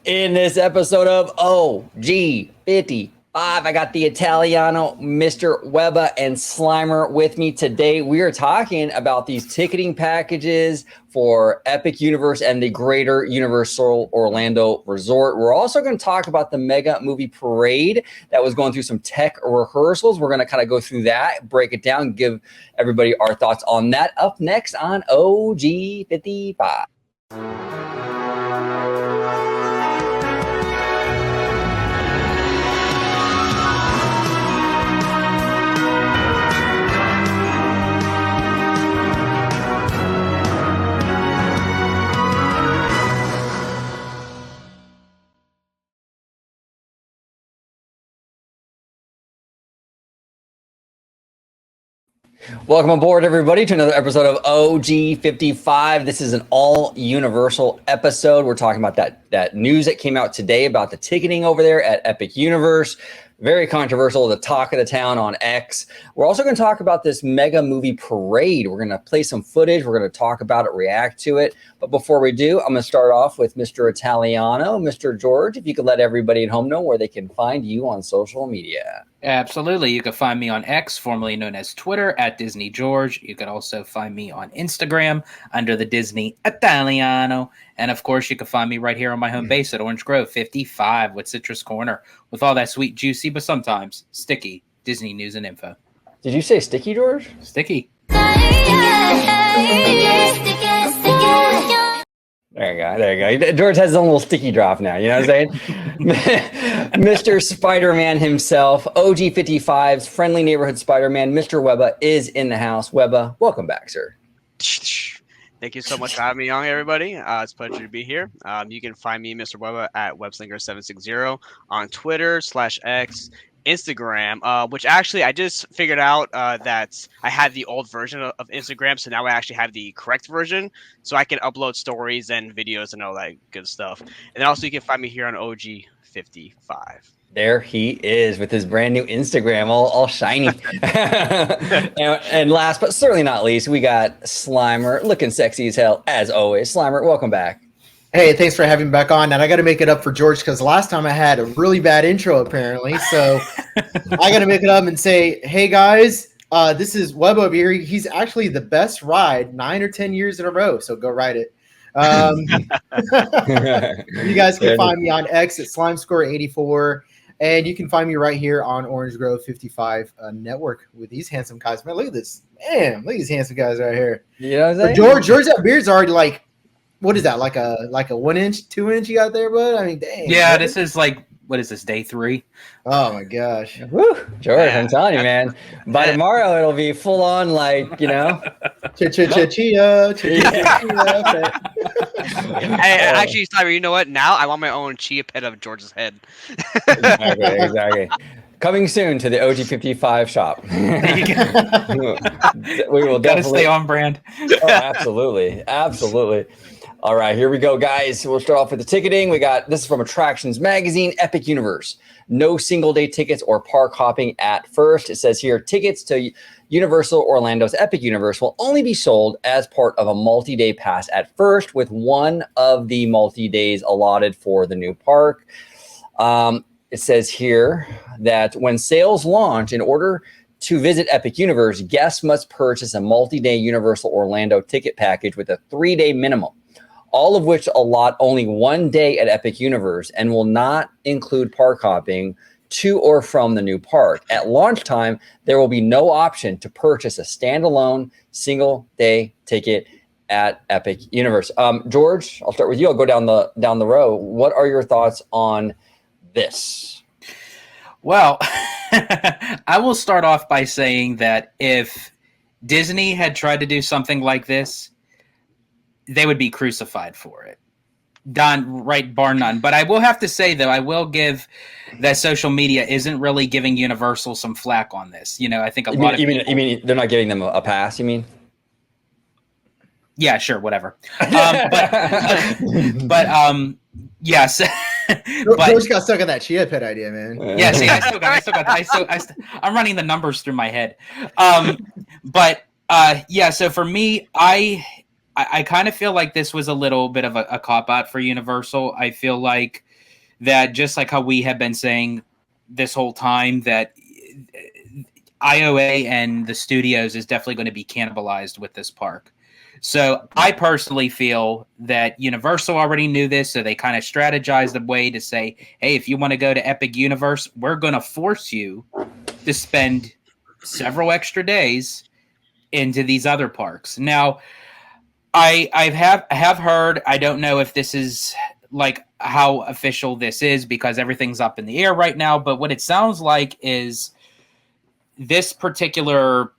In this episode of OG55, I got the Italiano, Mr. Webba, and Slimer with me today. We are talking about these ticketing packages for Epic Universe and the Greater Universal Orlando Resort. We're also going to talk about the Mega Movie Parade that was going through some tech rehearsals. We're going to kind of go through that, break it down, give everybody our thoughts on that. Up next on OG55. Welcome aboard, everybody, to another episode of OG55. This is an all-Universal episode. We're talking about that news that came out today about the ticketing over there at Epic Universe. Very controversial, the talk of the town on X. We're also going to talk about this Mega Movie Parade. We're going to play some footage. We're going to talk about it, react to it. But before we do, I'm going to start off with Mr. Italiano. Mr. George, if you could let everybody at home know where they can find you on social media. Absolutely. You can find me on X, formerly known as Twitter, at Disney George. You can also find me on Instagram under the Disney Italiano. And of course, you can find me right here on my home base at Orange Grove 55 with Citrus Corner with all that sweet, juicy, but sometimes sticky Disney news and info. Did you say sticky, George? Sticky. There you go. George has his own little sticky drop now. You know what I'm saying? Mr. Spider-Man himself, OG55's friendly neighborhood Spider-Man, Mr. Webba, is in the house. Webba, welcome back, sir. Thank you so much for having me on, everybody. It's a pleasure to be here. You can find me, Mr. Webba, at Webslinger760 on Twitter /X. Instagram, which actually I just figured out that I had the old version of Instagram, so now I actually have the correct version, so I can upload stories and videos and all that good stuff. And then also you can find me here on OG55. There he is with his brand new Instagram, all shiny. and last but certainly not least, we got Slimer, looking sexy as hell, as always. Slimer, welcome back. Hey, thanks for having me back on. And I got to make it up for George because last time I had a really bad intro, apparently. So I got to make it up and say, hey, guys, this is Webba over here. He's actually the best ride 9 or 10 years in a row. So go ride it. You guys can find me on X at Slimescore84. And you can find me right here on Orange Grove 55 network with these handsome guys. Man, look at this. Man, look at these handsome guys right here. You know what I'm saying? George, that beard's already like, what is that? Like a 1 inch, 2 inch you got there, bud? I mean, dang. Yeah, this is like, what is this, day 3? Oh my gosh. Woo, George, I'm telling you, man. By tomorrow it'll be full on, like, you know. Chia. Actually, Simon, you know what? Now I want my own chia pet of George's head. Exactly. Coming soon to the OG55 shop. We will definitely stay on brand. Oh, absolutely. All right, here we go, guys. We'll start off with the ticketing. This is from Attractions Magazine, Epic Universe. No single-day tickets or park hopping at first. It says here, tickets to Universal Orlando's Epic Universe will only be sold as part of a multi-day pass at first, with one of the multi-days allotted for the new park. It says here that when sales launch, in order to visit Epic Universe, guests must purchase a multi-day Universal Orlando ticket package with a 3-day minimum, all of which allot only 1 day at Epic Universe and will not include park hopping to or from the new park. At launch time, there will be no option to purchase a standalone single-day ticket at Epic Universe. George, I'll start with you. I'll go down the row. What are your thoughts on this? Well, I will start off by saying that if Disney had tried to do something like this, they would be crucified for it. Done, right, bar none. But I will have to say, though, I will give that social media isn't really giving Universal some flack on this. You know, I think you mean they're not giving them a pass, you mean? Yeah, sure, whatever. Yes. George got stuck on that chia pet idea, man. Yeah, see, I'm running the numbers through my head. So for me, I kind of feel like this was a little bit of a cop-out for Universal. I feel like that just like how we have been saying this whole time, that IOA and the studios is definitely going to be cannibalized with this park. So I personally feel that Universal already knew this, so they kind of strategized a way to say, hey, if you want to go to Epic Universe, we're going to force you to spend several extra days into these other parks. Now, I have heard, I don't know if this is like how official this is because everything's up in the air right now, but what it sounds like is this particular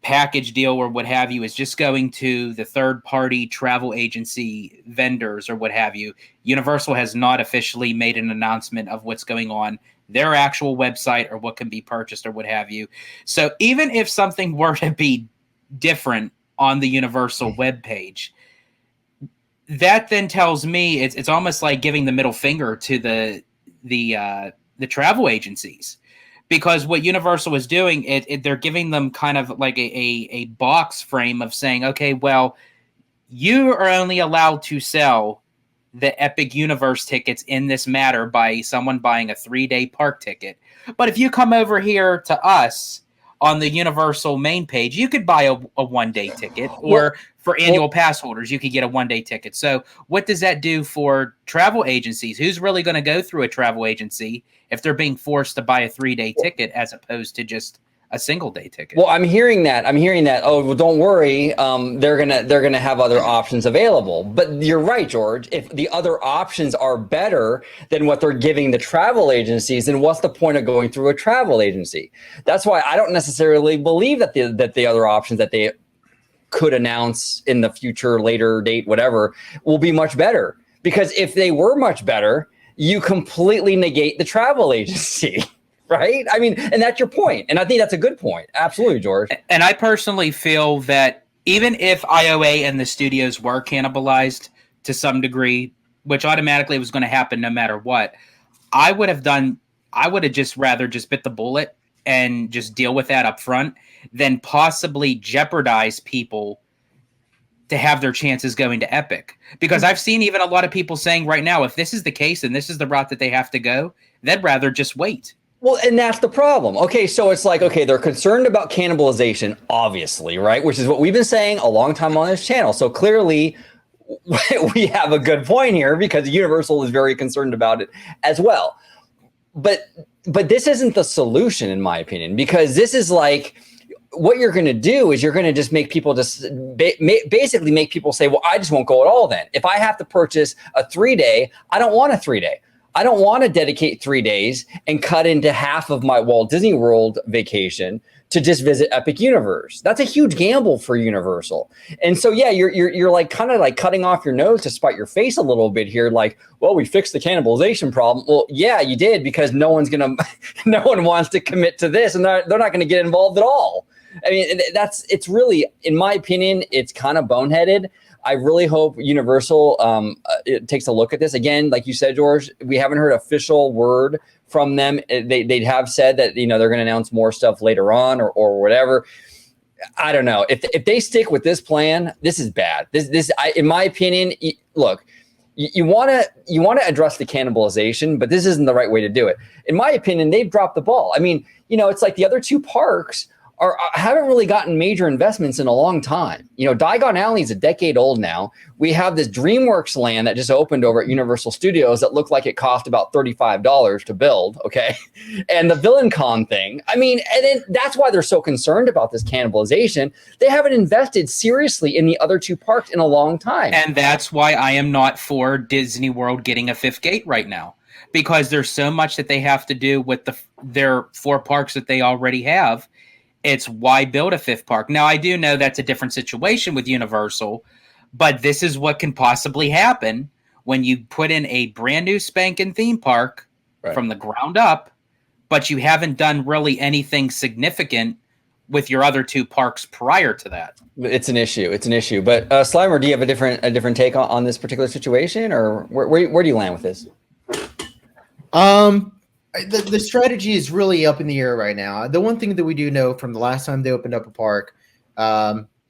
package deal or what have you is just going to the third-party travel agency vendors or what have you. Universal has not officially made an announcement of what's going on their actual website or what can be purchased or what have you. So even if something were to be different on the Universal webpage, that then tells me it's almost like giving the middle finger to the travel agencies. Because what Universal is doing, they're giving them kind of like a box frame of saying, okay, well, you are only allowed to sell the Epic Universe tickets in this matter by someone buying a 3-day park ticket. But if you come over here to us on the Universal main page, you could buy a 1-day ticket, or for annual pass holders, you could get a 1-day ticket. So what does that do for travel agencies? Who's really going to go through a travel agency if they're being forced to buy a 3-day ticket as opposed to just a single-day ticket? Well, I'm hearing that. Oh, well, don't worry. They're gonna have other options available. But you're right, George. If the other options are better than what they're giving the travel agencies, then what's the point of going through a travel agency? That's why I don't necessarily believe that the other options that they could announce in the future, later date, whatever, will be much better. Because if they were much better, you completely negate the travel agency. Right? I mean, and that's your point. And I think that's a good point. Absolutely, George. And I personally feel that even if IOA and the studios were cannibalized to some degree, which automatically was going to happen no matter what, I would have just rather just bit the bullet and just deal with that up front than possibly jeopardize people to have their chances going to Epic. Because I've seen even a lot of people saying right now, if this is the case and this is the route that they have to go, they'd rather just wait. Well, and that's the problem. Okay, so it's like, okay, they're concerned about cannibalization, obviously, right? Which is what we've been saying a long time on this channel. So clearly, we have a good point here because Universal is very concerned about it as well. But this isn't the solution, in my opinion, because this is like, what you're going to do is you're going to just make people basically make people say, well, I just won't go at all then. If I have to purchase a 3-day, I don't want a 3-day. I don't want to dedicate 3 days and cut into half of my Walt Disney World vacation to just visit Epic Universe. That's a huge gamble for Universal. And so, yeah, you're like kind of like cutting off your nose to spite your face a little bit here. Like, well, we fixed the cannibalization problem. Well, yeah, you did, because no one wants to commit to this, and they're not going to get involved at all. I mean, it's really, in my opinion, it's kind of boneheaded. I really hope Universal it takes a look at this. Again, like you said, George, we haven't heard official word from them. They have said that, they're going to announce more stuff later on or whatever. I don't know. If they stick with this plan, this is bad. In my opinion, look, you want to address the cannibalization, but this isn't the right way to do it. In my opinion, they've dropped the ball. I mean, it's like the other two parks haven't really gotten major investments in a long time. Diagon Alley is a decade old now. We have this DreamWorks land that just opened over at Universal Studios that looked like it cost about $35 to build, okay? And the VillainCon thing, I mean, and then that's why they're so concerned about this cannibalization. They haven't invested seriously in the other two parks in a long time. And that's why I am not for Disney World getting a 5th gate right now, because there's so much that they have to do with their 4 parks that they already have. It's why build a 5th park? Now, I do know that's a different situation with Universal, but this is what can possibly happen when you put in a brand new spanking theme park from the ground up, but you haven't done really anything significant with your other 2 parks prior to that. It's an issue. But Slimer, do you have a different take on this particular situation, or where do you land with this? The strategy is really up in the air right now. The one thing that we do know from the last time they opened up a park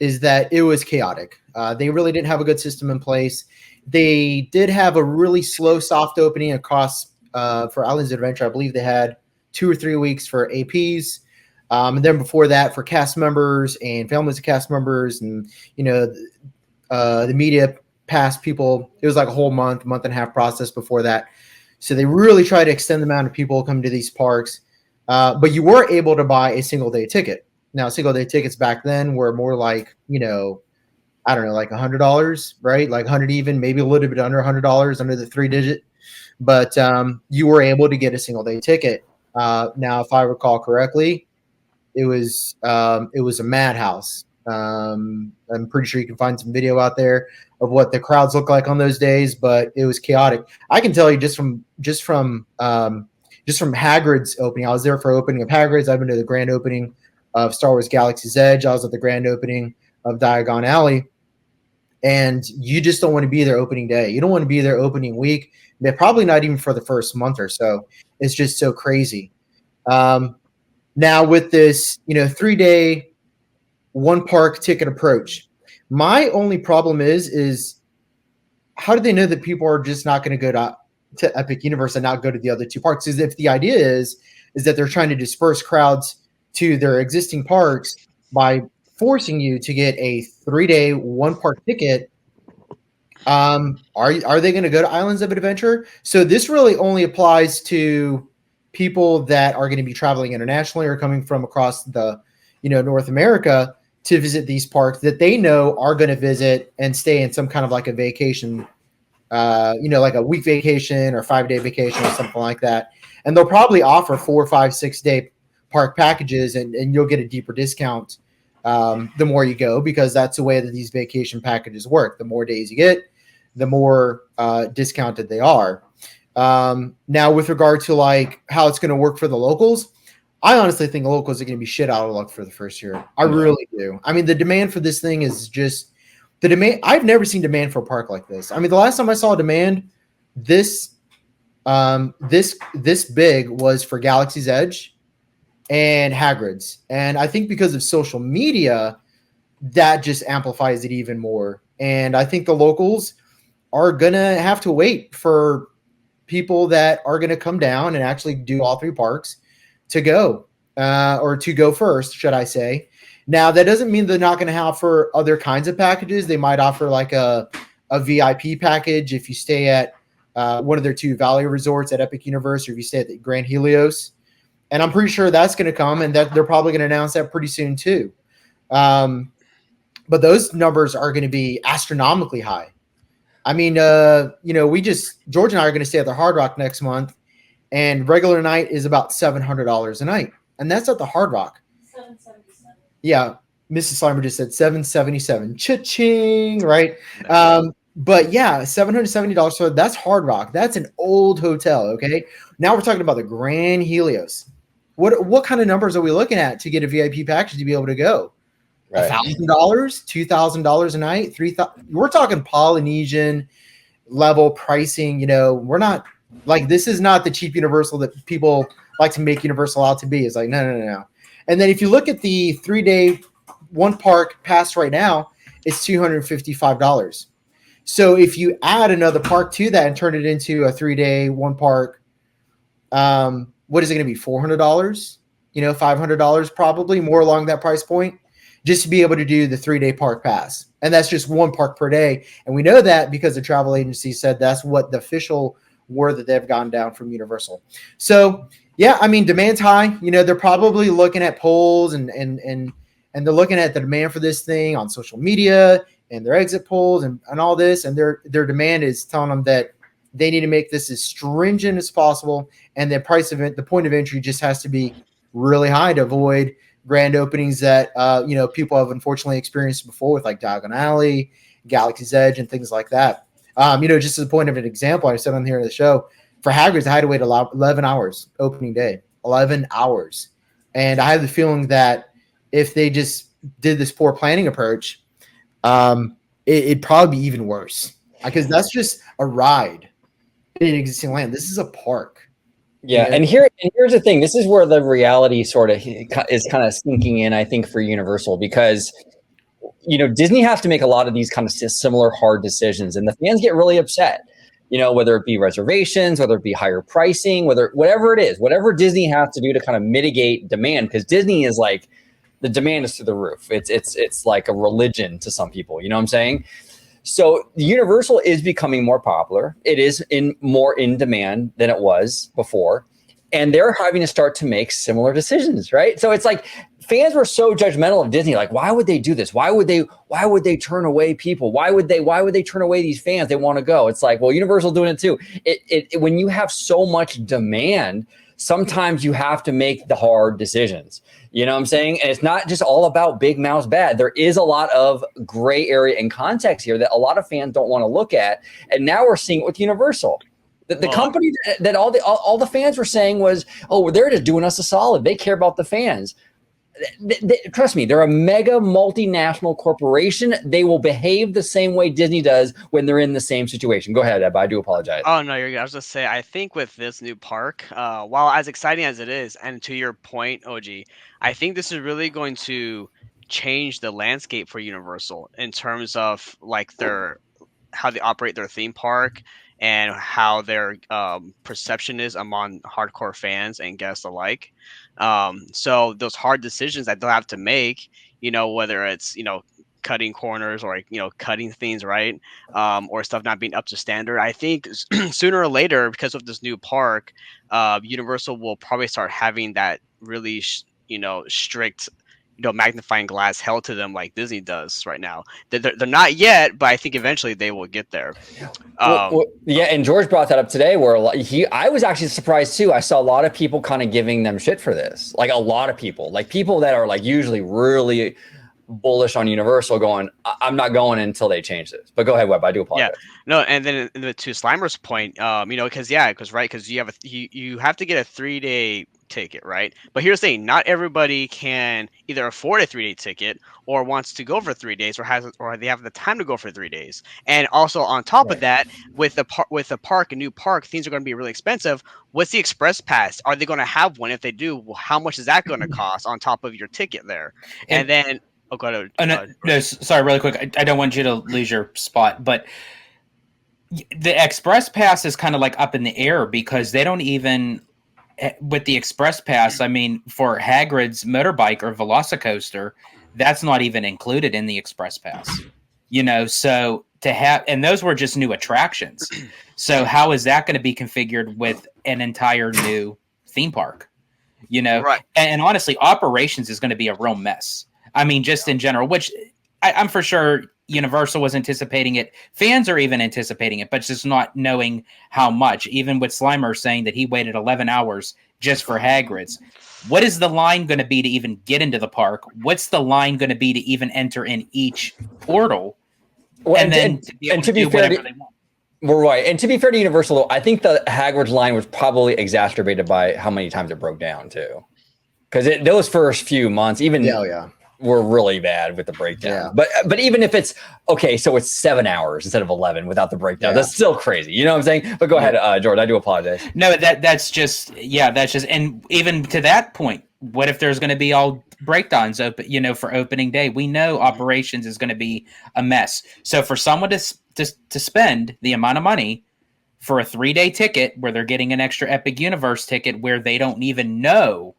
is that it was chaotic. They really didn't have a good system in place. They did have a really slow, soft opening across for Islands of Adventure, I believe they had 2 or 3 weeks for APs. And then before that, for cast members and families of cast members, and the media pass people, it was like a whole month and a half process before that. So they really try to extend the amount of people coming to these parks. But you were able to buy a single day ticket. Now, single day tickets back then were more like, I don't know, like $100, right? Like 100 even, maybe a little bit under $100, under the 3-digit. But you were able to get a single day ticket. Now, if I recall correctly, it was a madhouse. I'm pretty sure you can find some video out there of what the crowds look like on those days, but it was chaotic. I can tell you just from Hagrid's opening. I was there for opening of Hagrid's. I've been to the grand opening of Star Wars Galaxy's Edge. I was at the grand opening of Diagon Alley. And you just don't want to be there opening day. You don't want to be there opening week. They're probably not even for the first month or so. It's just so crazy. Now with this, 3-day, one park ticket approach, my only problem is how do they know that people are just not going to go to Epic Universe and not go to the other two parks? Because if the idea is that they're trying to disperse crowds to their existing parks by forcing you to get a 3-day, one park ticket, are they going to go to Islands of Adventure? So this really only applies to people that are going to be traveling internationally or coming from across the, North America to visit these parks that they know are going to visit and stay in some kind of like a vacation, like a week vacation or 5-day vacation or something like that. And they'll probably offer 4, 5, 6-day park packages, and you'll get a deeper discount the more you go, because that's the way that these vacation packages work. The more days you get, the more discounted they are. Now, with regard to like how it's going to work for the locals, I honestly think locals are going to be shit out of luck for the first year. I really do. I mean, the demand for this thing is just the demand. I've never seen demand for a park like this. I mean, the last time I saw demand this big was for Galaxy's Edge and Hagrid's. And I think because of social media, that just amplifies it even more. And I think the locals are going to have to wait for people that are going to come down and actually do all 3 parks to go, or to go first, should I say. Now, that doesn't mean they're not going to offer other kinds of packages. They might offer like a VIP package if you stay at one of their 2 Valley resorts at Epic Universe, or if you stay at the Grand Helios. And I'm pretty sure that's going to come, and that they're probably going to announce that pretty soon too. But those numbers are going to be astronomically high. I mean, George and I are going to stay at the Hard Rock next month, and regular night is about $700 a night, and that's at the Hard Rock. $777. Yeah, Mrs. Slimer just said $777. Cha-ching, right? But yeah, $770. So that's Hard Rock. That's an old hotel. Okay, now we're talking about the Grand Helios. What kind of numbers are we looking at to get a VIP package to be able to go? Right. $1,000, $2,000 a night, $3,000. We're talking Polynesian level pricing. We're not like, this is not the cheap Universal that people like to make Universal out to be. It's like, no. And then if you look at the 3-day, one park pass right now, it's $255. So if you add another park to that and turn it into a 3-day, one park, what is it going to be? $400? $500 probably, more along that price point, just to be able to do the 3-day park pass. And that's just one park per day. And we know that because the travel agency said that's what the official word that they've gone down from Universal. So yeah, I mean, demand's high. They're probably looking at polls and they're looking at the demand for this thing on social media and their exit polls and all this. And their demand is telling them that they need to make this as stringent as possible. And the point of entry just has to be really high to avoid grand openings that, people have unfortunately experienced before with like Diagon Alley, Galaxy's Edge, and things like that. Just as a point of an example, I said on here in the show, for Hagrid's, I had to wait 11 hours opening day, 11 hours. And I have the feeling that if they just did this poor planning approach, it'd probably be even worse, because that's just a ride in an existing land. This is a park. Yeah, and here's the thing. This is where the reality sort of is kind of sinking in, I think, for Universal, because Disney has to make a lot of these kind of similar hard decisions, and the fans get really upset. whether it be reservations, whether it be higher pricing, whatever it is, whatever Disney has to do to kind of mitigate demand, because Disney is like, the demand is through the roof. It's like a religion to some people. You know what I'm saying? So Universal is becoming more popular. It is more in demand than it was before. And they're having to start to make similar decisions, right? So it's like fans were so judgmental of Disney. Like, why would they do this? Why would they turn away people? Why would they turn away these fans? They want to go. It's like, well, Universal doing it too. When you have so much demand, sometimes you have to make the hard decisions. You know what I'm saying? And it's not just all about big mouse bad. There is a lot of gray area and context here that a lot of fans don't want to look at. And now we're seeing it with Universal. The company that all the fans were saying was, oh, they're just doing us a solid. They care about the fans. Trust me, they're a mega multinational corporation. They will behave the same way Disney does when they're in the same situation. Go ahead, Eb. I do apologize. Oh no, you're good. I was just say I think with this new park, while as exciting as it is, and to your point, OG, I think this is really going to change the landscape for Universal in terms of like how they operate their theme park and how their perception is among hardcore fans and guests alike. So those hard decisions that they'll have to make, whether it's cutting corners or cutting things right, or stuff not being up to standard. I think sooner or later, because of this new park, Universal will probably start having that really strict magnifying glass held to them like Disney does right now. They're not yet, but I think eventually they will get there. Yeah, and George brought that up today where I was actually surprised too. I saw a lot of people kind of giving them shit for this. Like a lot of people that are like usually really bullish on Universal going, I'm not going until they change this. But go ahead, Webb. I do apologize. Yeah, no, and then to Slimer's point, because you have to get a 3-day ticket, right? But here's the thing: not everybody can either afford a 3-day ticket or wants to go for 3 days, or they have the time to go for 3 days. And also on top of that, with a new park, things are going to be really expensive. What's the express pass? Are they going to have one? If they do, well, how much is that going to cost on top of your ticket there? And then. Oh, go ahead. No, sorry, really quick. I don't want you to lose your spot, but the Express Pass is kind of like up in the air because they don't even, with the Express Pass, I mean, for Hagrid's motorbike or Velocicoaster, that's not even included in the Express Pass. So to have, and those were just new attractions. So how is that going to be configured with an entire new theme park? Right. And honestly, operations is going to be a real mess. I mean, just in general, which I'm for sure Universal was anticipating it. Fans are even anticipating it, but just not knowing how much. Even with Slimer saying that he waited 11 hours just for Hagrid's. What is the line going to be to even get into the park? What's the line going to be to even enter in each portal? Well, and then to be fair, we're right. And to be fair to Universal, though, I think the Hagrid's line was probably exacerbated by how many times it broke down too. Because those first few months, even were really bad with the breakdown. Yeah. But even if it's okay, so it's 7 hours instead of 11 without the breakdown. Yeah. That's still crazy. You know what I'm saying? But go ahead, George. I do apologize. No, that's just, and even to that point, what if there's going to be all breakdowns open, for opening day? We know operations is going to be a mess. So for someone to spend the amount of money for a 3-day ticket where they're getting an extra Epic Universe ticket where they don't even know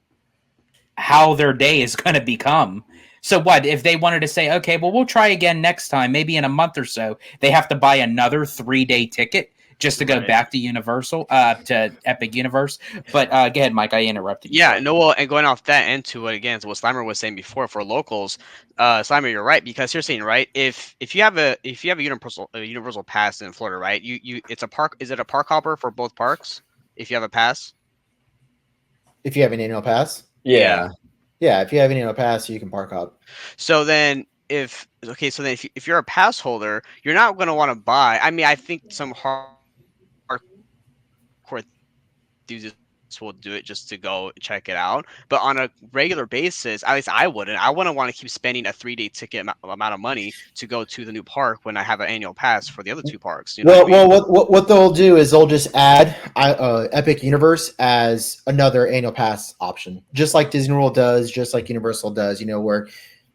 how their day is going to become. So what if they wanted to say, okay, well, we'll try again next time, maybe in a month or so, they have to buy another 3-day ticket just to go back to Universal, to Epic Universe. But go ahead, Mike, I interrupted you. Yeah, no, well, and going off that and to what Slimer was saying before for locals, Slimer, you're right, because you're saying, right, if you have a universal pass in Florida, right, it's a park. Is it a park hopper for both parks? If you have a pass, if you have an annual pass, yeah. Yeah, if you have an annual pass, you can park hop. So then, if you're a pass holder, you're not going to want to buy. I mean, I think some hardcore enthusiasts will do it just to go check it out. But on a regular basis, at least I wouldn't. I wouldn't want to keep spending a 3-day ticket amount of money to go to the new park when I have an annual pass for the other two parks. What they'll do is they'll just add Epic Universe as another annual pass option, just like Disney World does, just like Universal does. Where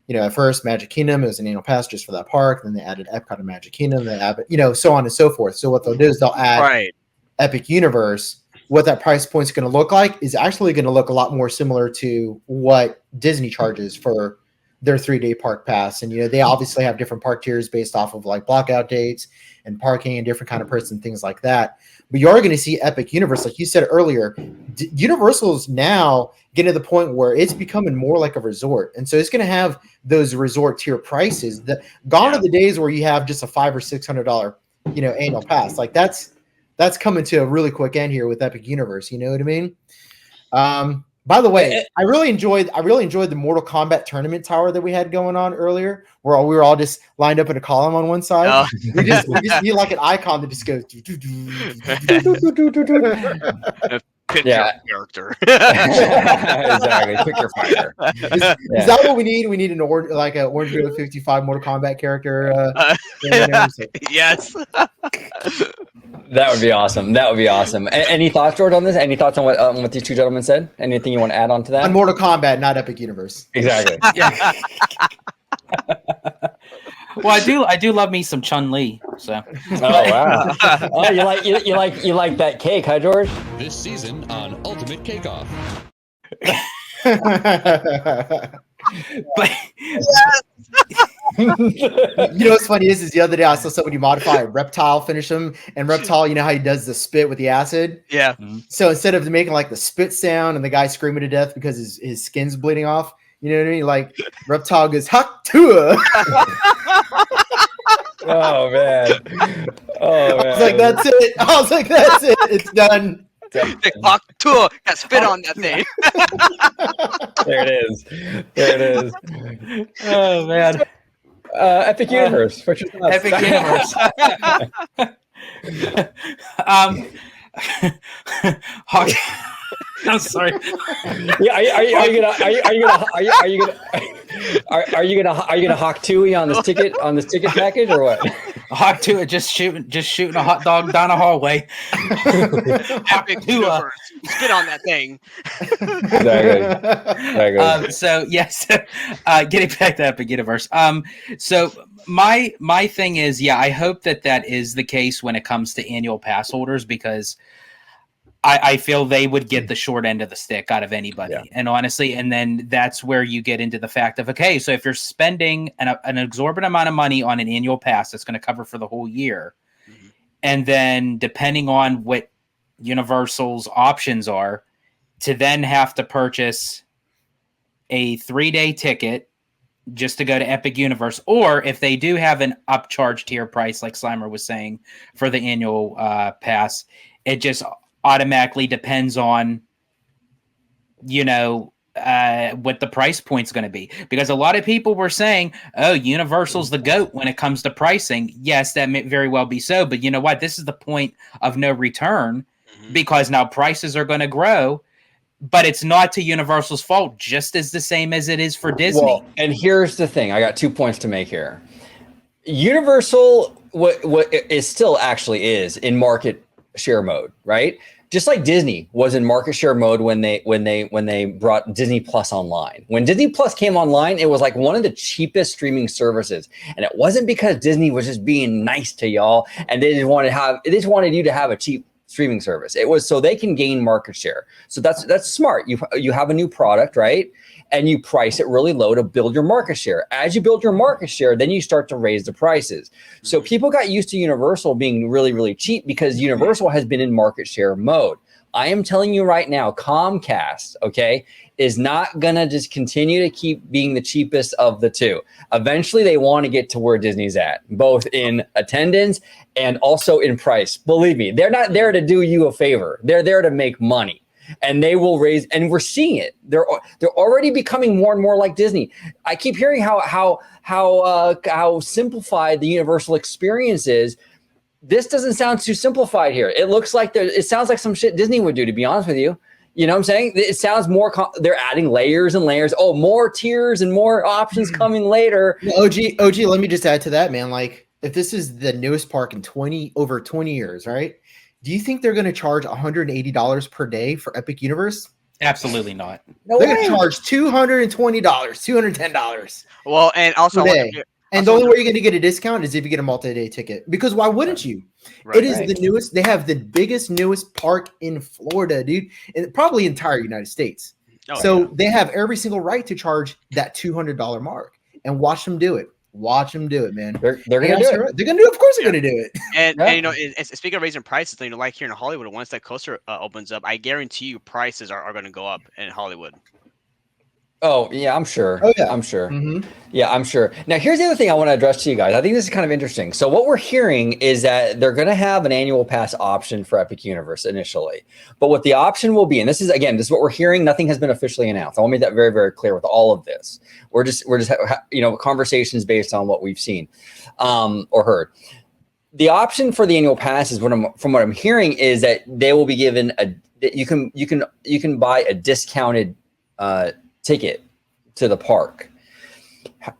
at first Magic Kingdom, it was an annual pass just for that park. Then they added Epcot and Magic Kingdom. They added, so on and so forth. So what they'll do is they'll add Right. Epic Universe. What that price point is going to look like is actually going to look a lot more similar to what Disney charges for their 3-day park pass. And, they obviously have different park tiers based off of like blockout dates and parking and different kind of perks and things like that. But you are going to see Epic Universe, like you said earlier, Universal's now getting to the point where it's becoming more like a resort. And so it's going to have those resort tier prices. Gone are the days where you have just a $500 or $600, annual pass. Like that's coming to a really quick end here with Epic Universe. You know what I mean? By the way, I really enjoyed the Mortal Kombat tournament tower that we had going on earlier, where we were all just lined up in a column on one side. Oh. We just need like an icon that just goes. Picture character. Exactly. Pick your fighter. Is that what we need? We need an Orange 55 Mortal Kombat character. Yes. That would be awesome. Any thoughts, George, on this? Any thoughts on what these two gentlemen said? Anything you want to add on to that? On Mortal Kombat, not Epic Universe. Exactly. Yeah. Well, I do love me some Chun-Li. So. Oh wow! Oh, you like that cake, huh, George? This season on Ultimate Cake Off. But what's funny is the other day I saw somebody modify a Reptile finish him, and Reptile, how he does the spit with the acid. Yeah. So instead of making like the spit sound and the guy screaming to death because his skin's bleeding off, you know what I mean? Like Reptile goes Haktua. Oh man! I was like, that's it. It's done. Haktua. Got spit on that thing. There it is. oh man! Epic Universe. What's your thoughts? Epic Universe. I'm sorry. Yeah, are you gonna hawk Tui on this ticket package or what? Hawk to it, just shooting a hot dog down a hallway. Epic Universe. Spit on that thing. Exactly. So yes, getting back to Epic Universe. So my thing is, I hope that is the case when it comes to annual pass holders, because I feel they would get the short end of the stick out of anybody. Yeah. And honestly, and then that's where you get into the fact of, okay, so if you're spending an exorbitant amount of money on an annual pass that's going to cover for the whole year, and then depending on what Universal's options are, to then have to purchase a 3-day ticket just to go to Epic Universe, or if they do have an upcharge tier price, like Slimer was saying, for the annual pass, it just automatically depends on what the price point's going to be, because a lot of people were saying, oh, Universal's the GOAT when it comes to pricing. Yes, that may very well be so, but you know what, this is the point of no return, because now prices are going to grow, but it's not to Universal's fault, just as the same as it is for Disney. Well, and here's the thing, I got 2 points to make here. Universal, what it still actually is in market share mode, right? Just like Disney was in market share mode when they brought Disney Plus online. When Disney Plus came online, it was like one of the cheapest streaming services, and it wasn't because Disney was just being nice to y'all and they just wanted you to have a cheap streaming service. It was so they can gain market share. So that's smart. You have a new product, right? And you price it really low to build your market share. As you build your market share, then you start to raise the prices. So people got used to Universal being really, really cheap because Universal has been in market share mode. I am telling you right now, Comcast, okay, is not going to just continue to keep being the cheapest of the two. Eventually, they want to get to where Disney's at, both in attendance and also in price. Believe me, they're not there to do you a favor. They're there to make money. And they will raise, and we're seeing it. They're already becoming more and more like Disney. I keep hearing how simplified the Universal experience is. This doesn't sound too simplified here. It looks like it sounds like some shit Disney would do, to be honest with you. You know what I'm saying? It sounds more. They're adding layers and layers. Oh, more tiers and more options coming later. OG. Let me just add to that, man. Like, if this is the newest park in over 20 years, right? Do you think they're going to charge $180 per day for Epic Universe? Absolutely not. No They're way. going to charge $220, $210 Well, and also, per I day. want to, And the only way you're going to get a discount is if you get a multi-day ticket. Because why wouldn't you? right. It is the newest. They have the biggest, newest park in Florida, dude, and probably entire United States. Oh, So yeah. they have every single right to charge that $200 mark, and watch them do it. Watch them do it, man. They're going to do it. They're going to do it. Of course, they're going to do it. And, Yeah. and you know, speaking of raising prices, you know, like here in Hollywood, once that coaster opens up, I guarantee you prices are going to go up in Hollywood. Oh, yeah, I'm sure. Oh, yeah. I'm sure. Mhm. Yeah, I'm sure. Now, here's the other thing I want to address to you guys. I think this is kind of interesting. So what we're hearing is that they're going to have an annual pass option for Epic Universe initially. But what the option will be, and this is, again, this is what we're hearing. Nothing has been officially announced. I want to make that very, very clear with all of this. We're just you know, conversations based on what we've seen or heard. The option for the annual pass is from what I'm hearing is that they will be given you can buy a discounted ticket to the park.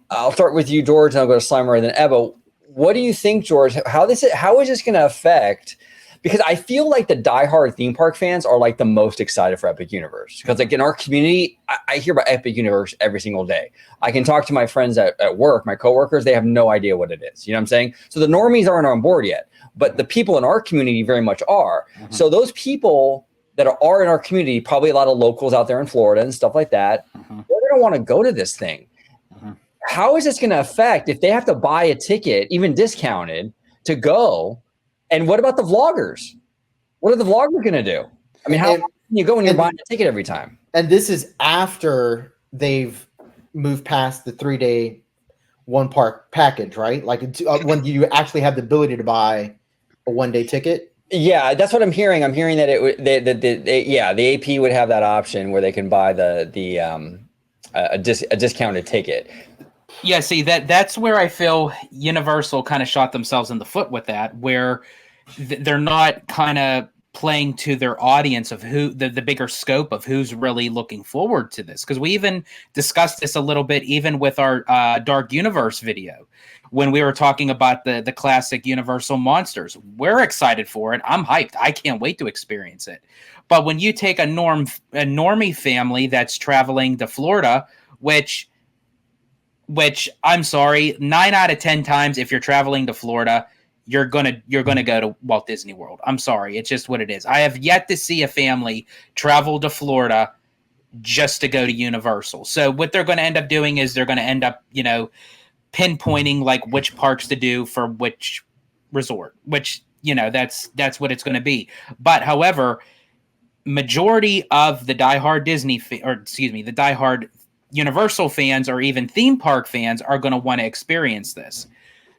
I'll start with you, George, and I'll go to Slimer and then Ebba. What do you think, George? How is this going to affect? Because I feel like the diehard theme park fans are like the most excited for Epic Universe. Because like in our community, I hear about Epic Universe every single day. I can talk to my friends at work, my coworkers, they have no idea what it is. You know what I'm saying? So the normies aren't on board yet, but the people in our community very much are. Mm-hmm. So those people that are in our community, probably a lot of locals out there in Florida and stuff like that, they're going to want to go to this thing. How is this going to affect if they have to buy a ticket, even discounted, to go? And what about the vloggers? What are the vloggers going to do? I mean, how can you go when you're buying a ticket every time? And this is after they've moved past the 3-day one park package, right? Like when you actually have the ability to buy a 1-day ticket. Yeah, that's what I'm hearing. I'm hearing that the AP would have that option where they can buy a discounted ticket. Yeah, see that's where I feel Universal kind of shot themselves in the foot with that, where they're not kind of playing to their audience of who the bigger scope of who's really looking forward to this. Because we even discussed this a little bit, even with our Dark Universe video, when we were talking about the classic Universal monsters. We're excited for it. I'm hyped. I can't wait to experience it. But when you take a normie family that's traveling to Florida, which I'm sorry, 9 out of 10 times, if you're traveling to Florida, you're gonna go to Walt Disney World. I'm sorry, it's just what it is. I have yet to see a family travel to Florida just to go to Universal. So what they're going to end up doing is they're going to end up, pinpointing like which parks to do for which resort, which that's what it's going to be. But however, majority of the diehard the diehard Universal fans or even theme park fans are going to want to experience this.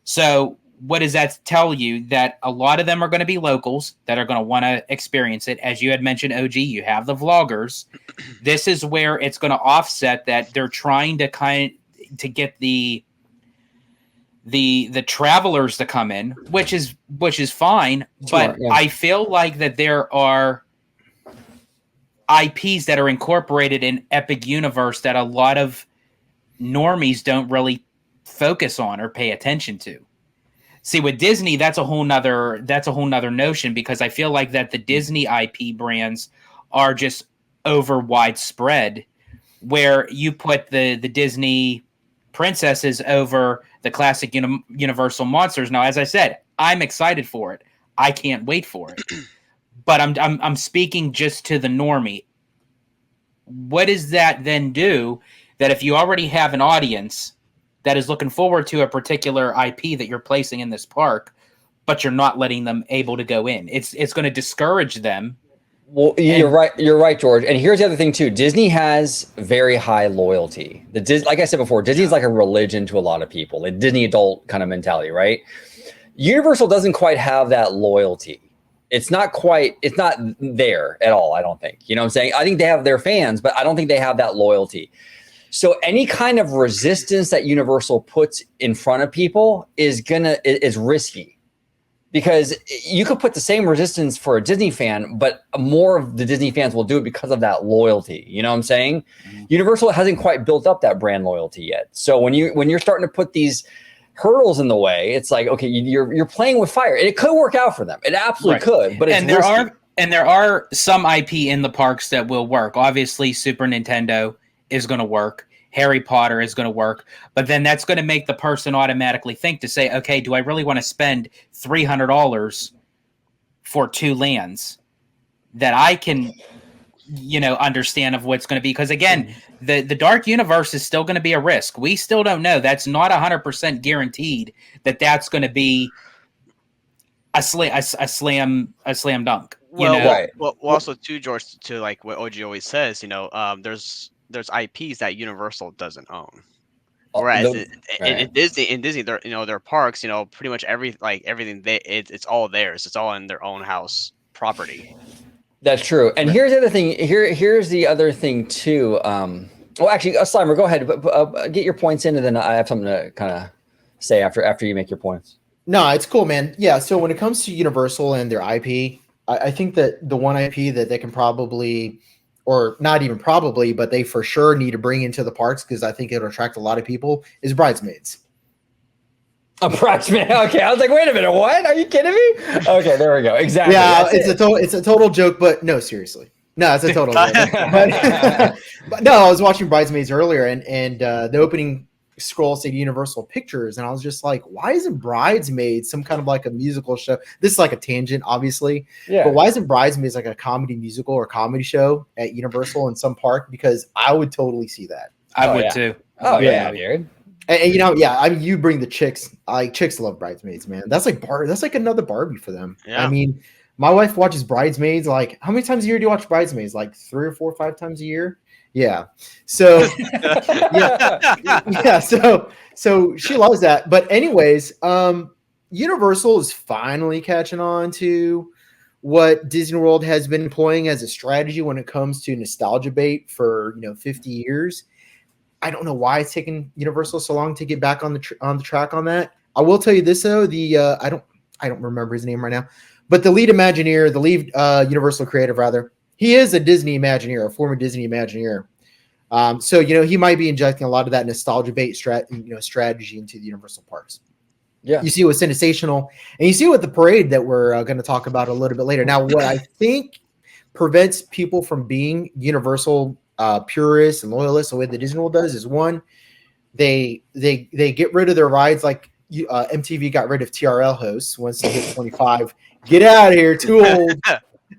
So what does that tell you? That a lot of them are going to be locals that are going to want to experience it. As you had mentioned, OG, you have the vloggers. This is where it's going to offset that they're trying to get the travelers to come in, which is fine. Sure, but yeah. I feel like that there are IPs that are incorporated in Epic Universe that a lot of normies don't really focus on or pay attention to. See, with Disney, that's a whole nother notion, because I feel like that the Disney IP brands are just over widespread, where you put the Disney princesses over the classic Universal monsters. Now, as I said, I'm excited for it. I can't wait for it. But I'm speaking just to the normie. What does that then do? That if you already have an audience that is looking forward to a particular IP that you're placing in this park, but you're not letting them able to go in, it's going to discourage them. Well, you're right, George. And here's the other thing too: Disney has very high loyalty. Like I said before, Disney is like a religion to a lot of people. A Disney adult kind of mentality, right? Universal doesn't quite have that loyalty. It's not there at all, I don't think. You know what I'm saying? I think they have their fans, but I don't think they have that loyalty. So any kind of resistance that Universal puts in front of people is risky, because you could put the same resistance for a Disney fan, but more of the Disney fans will do it because of that loyalty. You know what I'm saying? Mm-hmm. Universal hasn't quite built up that brand loyalty yet. So when you're starting to put these hurdles in the way, it's like, okay, you're playing with fire, and it could work out for them. It absolutely could, but it's risky. And there are some IP in the parks that will work. Obviously, Super Nintendo is going to work. Harry Potter is going to work. But then that's going to make the person automatically think to say, okay, do I really want to spend $300 for 2 lands that I can, understand of what's going to be? Because again, the Dark Universe is still going to be a risk. We still don't know. That's not 100% guaranteed that that's going to be a slam dunk. Right. Well, also too, George, to like what OG always says, there's IPs that Universal doesn't own. Whereas in Disney, their parks, pretty much everything it's all theirs. It's all in their own house property. That's true. And here's the other thing. Here's the other thing too. Well, actually, Slimer, go ahead. But get your points in, and then I have something to kind of say after you make your points. No, it's cool, man. Yeah. So when it comes to Universal and their IP, I think that the one IP that they can probably, or not even probably, but they for sure need to bring into the parks, because I think it'll attract a lot of people, is Bridesmaids. A Bridesmaid. Okay, I was like, wait a minute, what? Are you kidding me? Okay, there we go. Exactly. Yeah, it's a total joke, but no, seriously. No, it's a total joke. But no, I was watching Bridesmaids earlier, and the opening scroll said Universal Pictures, and I was just like, why isn't Bridesmaids some kind of like a musical show? This is like a tangent, obviously. Yeah. But why isn't Bridesmaids like a comedy musical or comedy show at Universal in some park? Because I would totally see that. I would too. Oh yeah, dude. And I mean, you bring the chicks. Chicks love Bridesmaids, man. That's like another Barbie for them. Yeah. I mean, my wife watches Bridesmaids. Like, how many times a year do you watch Bridesmaids? Like 3 or 4 or 5 times a year. Yeah. So yeah. So she loves that. But anyways, Universal is finally catching on to what Disney World has been employing as a strategy when it comes to nostalgia bait for 50 years. I don't know why it's taken Universal so long to get back on the track on that. I will tell you this though, I don't remember his name right now, but the lead Universal creative rather, he is a Disney Imagineer, a former Disney Imagineer. So he might be injecting a lot of that nostalgia bait strategy into the Universal parks. Yeah, you see it with Sensational, and you see it with the parade that we're going to talk about a little bit later. Now, what I think prevents people from being Universal purists and loyalists the way that Disney World does is, one, they get rid of their rides like MTV got rid of TRL hosts once they hit 25. Get out of here, too old.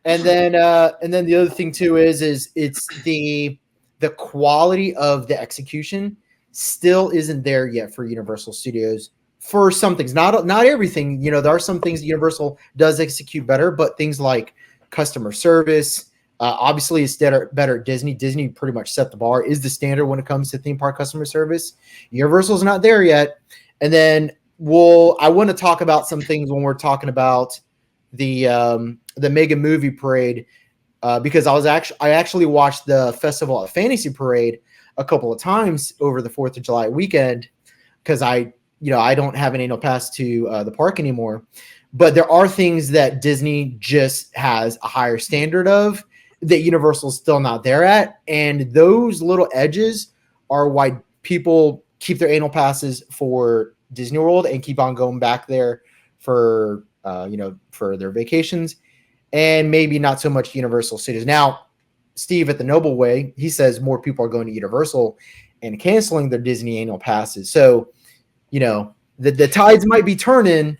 And then the other thing too is it's the quality of the execution still isn't there yet for Universal Studios. For some things, not everything. There are some things Universal does execute better, but things like customer service. Obviously, it's better at Disney. Disney pretty much set the bar, is the standard when it comes to theme park customer service. Universal's not there yet. And then I want to talk about some things when we're talking about the Mega Movie Parade, because I actually watched the Festival of Fantasy Parade a couple of times over the 4th of July weekend, because I don't have an annual pass to the park anymore. But there are things that Disney just has a higher standard of that Universal's still not there at. And those little edges are why people keep their annual passes for Disney World and keep on going back there for their vacations, and maybe not so much Universal Studios. Now, Steve at the Noble Way, he says more people are going to Universal and canceling their Disney annual passes. So, the tides might be turning,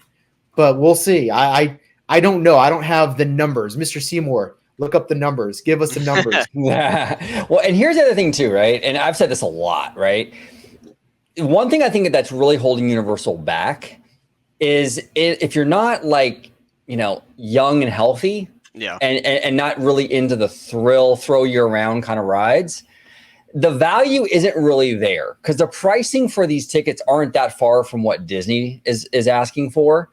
but we'll see. I don't know. I don't have the numbers. Mr. Seymour, look up the numbers. Give us the numbers. Well, and here's the other thing too, right? And I've said this a lot, right? One thing I think that's really holding Universal back is if you're not young and healthy, and not really into the throw you around kind of rides, the value isn't really there, because the pricing for these tickets aren't that far from what Disney is asking for.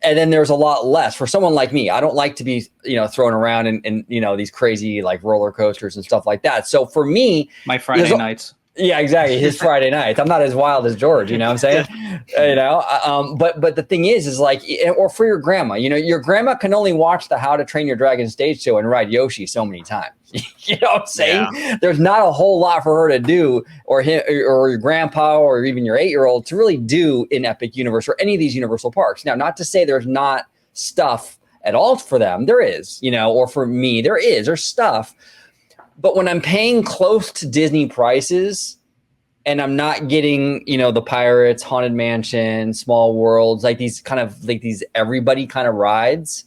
And then there's a lot less for someone like me. I don't like to be, thrown around in these crazy like roller coasters and stuff like that. So for me, my Friday nights. Yeah, exactly. His Friday nights. I'm not as wild as George, you know what I'm saying? But the thing is like, or for your grandma, your grandma can only watch the How to Train Your Dragon stage show and ride Yoshi so many times. You know what I'm saying? Yeah. There's not a whole lot for her to do, or him, or your grandpa, or even your 8-year-old to really do in Epic Universe or any of these Universal parks. Now, not to say there's not stuff at all for them. There is, or for me, there's stuff. But when I'm paying close to Disney prices and I'm not getting, the Pirates, Haunted Mansion, Small Worlds, like these everybody kind of rides,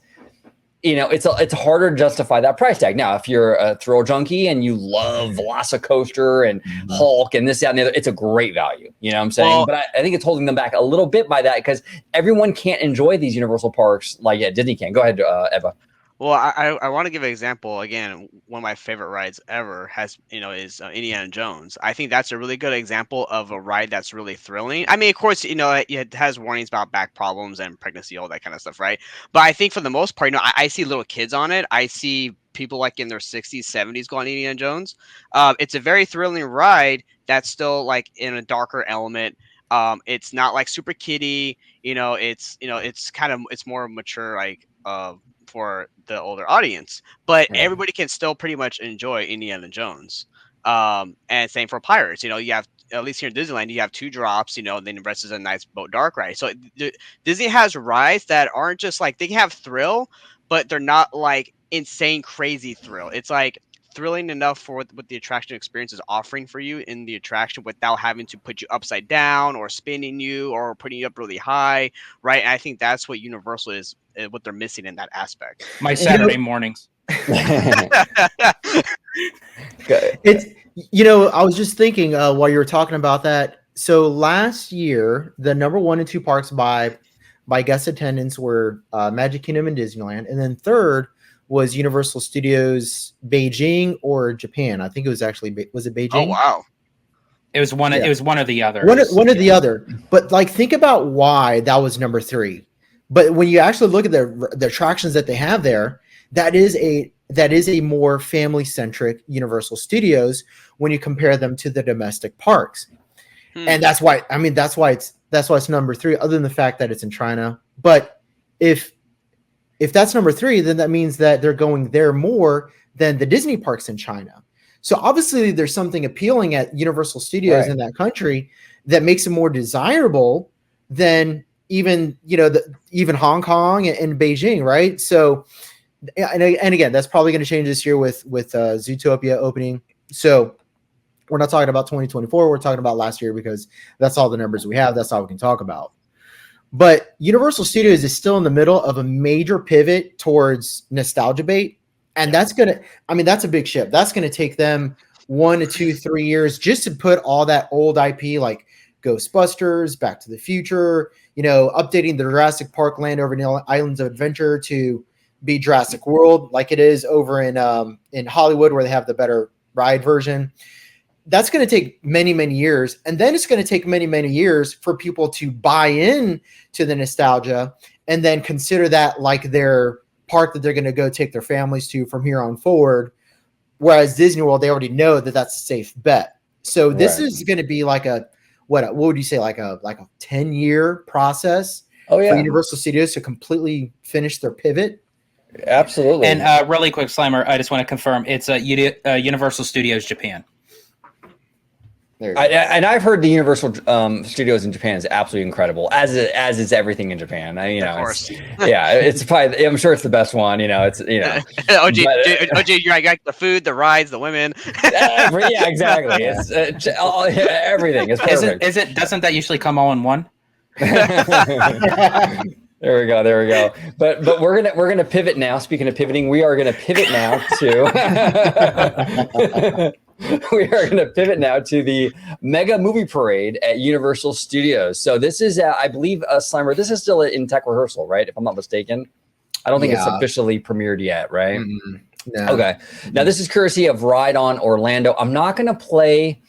it's harder to justify that price tag. Now, if you're a thrill junkie and you love Velocicoaster and Hulk and this, that, and the other, it's a great value. You know what I'm saying? Well, but I think it's holding them back a little bit by that because everyone can't enjoy these Universal parks like Disney can. Go ahead, Eva. Well, I want to give an example. Again, one of my favorite rides ever is Indiana Jones. I think that's a really good example of a ride that's really thrilling. I mean, of course, it has warnings about back problems and pregnancy, all that kind of stuff, right? But I think for the most part, I see little kids on it. I see people like in their 60s, 70s going Indiana Jones. It's a very thrilling ride that's still like in a darker element. It's not like super kiddie. It's more mature, like for the older audience, but everybody can still pretty much enjoy Indiana Jones. And same for Pirates. You have, at least here in Disneyland, you have 2 drops. Then the rest is a nice boat dark ride. So Disney has rides that aren't just like, they have thrill, but they're not like insane crazy thrill. It's like thrilling enough for what the attraction experience is offering for you in the attraction without having to put you upside down or spinning you or putting you up really high, right? And I think that's what Universal is, what they're missing in that aspect. My Saturday mornings. It's I was just thinking while you were talking about that. So last year, the number 1 and 2 parks by guest attendance were Magic Kingdom and Disneyland, and then third was Universal Studios Beijing or Japan. I think it was actually, was it Beijing? Oh wow. It was one. It was one or the other. One or the other. But like, think about why that was number 3. But when you actually look at the attractions that they have there, that is a more family centric Universal Studios when you compare them to the domestic parks. And that's why it's number 3, other than the fact that it's in China. But if that's number 3, then that means that they're going there more than the Disney parks in China. So obviously there's something appealing at Universal Studios in that country that makes it more desirable than even Hong Kong and Beijing, right? So, and again, that's probably going to change this year with Zootopia opening. So we're not talking about 2024. We're talking about last year because that's all the numbers we have. That's all we can talk about. But Universal Studios is still in the middle of a major pivot towards nostalgia bait. And that's a big ship. That's going to take them 1 to 2, 3 years just to put all that old IP like Ghostbusters, Back to the Future, updating the Jurassic Park land over in Islands of Adventure to be Jurassic World like it is over in Hollywood where they have the better ride version. That's going to take many, many years. And then it's going to take many, many years for people to buy in to the nostalgia and then consider that like their park that they're going to go take their families to from here on forward. Whereas Disney World, they already know that that's a safe bet. So this is going to be like what would you say, like a 10-year process for Universal Studios to completely finish their pivot? Absolutely. And really quick, Slimer, I just want to confirm it's Universal Studios Japan. And I've heard the Universal Studios in Japan is absolutely incredible, as is everything in Japan. Of course. It's probably. I'm sure it's the best one. It's OG, you got the food, the rides, the women. Yeah, exactly. It's everything. It's perfect. Doesn't that usually come all in one? There we go. But we're gonna pivot now. Speaking of pivoting, we are gonna pivot now to the Mega Movie Parade at Universal Studios. So this is, I believe, Slimer, this is still in tech rehearsal, right? If I'm not mistaken. I don't think it's officially premiered yet, right? Mm-hmm. No. Okay. Now this is courtesy of Ride On Orlando. I'm not gonna play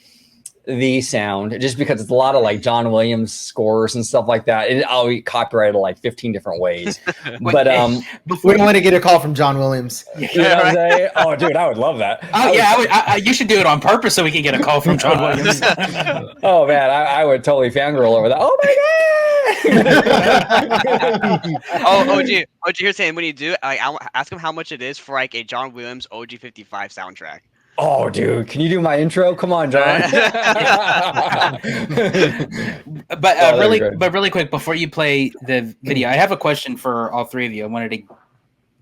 the sound just because it's a lot of like John Williams scores and stuff like that. And I'll be copyrighted like 15 different ways. But we don't want to get a call from John Williams. You know what I'm saying? Oh, dude, I would love that. Oh, you should do it on purpose so we can get a call from John Williams. Oh man, I would totally fangirl over that. Oh my god! OG, you're saying when you do it, I'll ask him how much it is for like a John Williams OG55 soundtrack. Oh, dude, can you do my intro? Come on, John. But really quick, before you play the video, I have a question for all three of you. I wanted to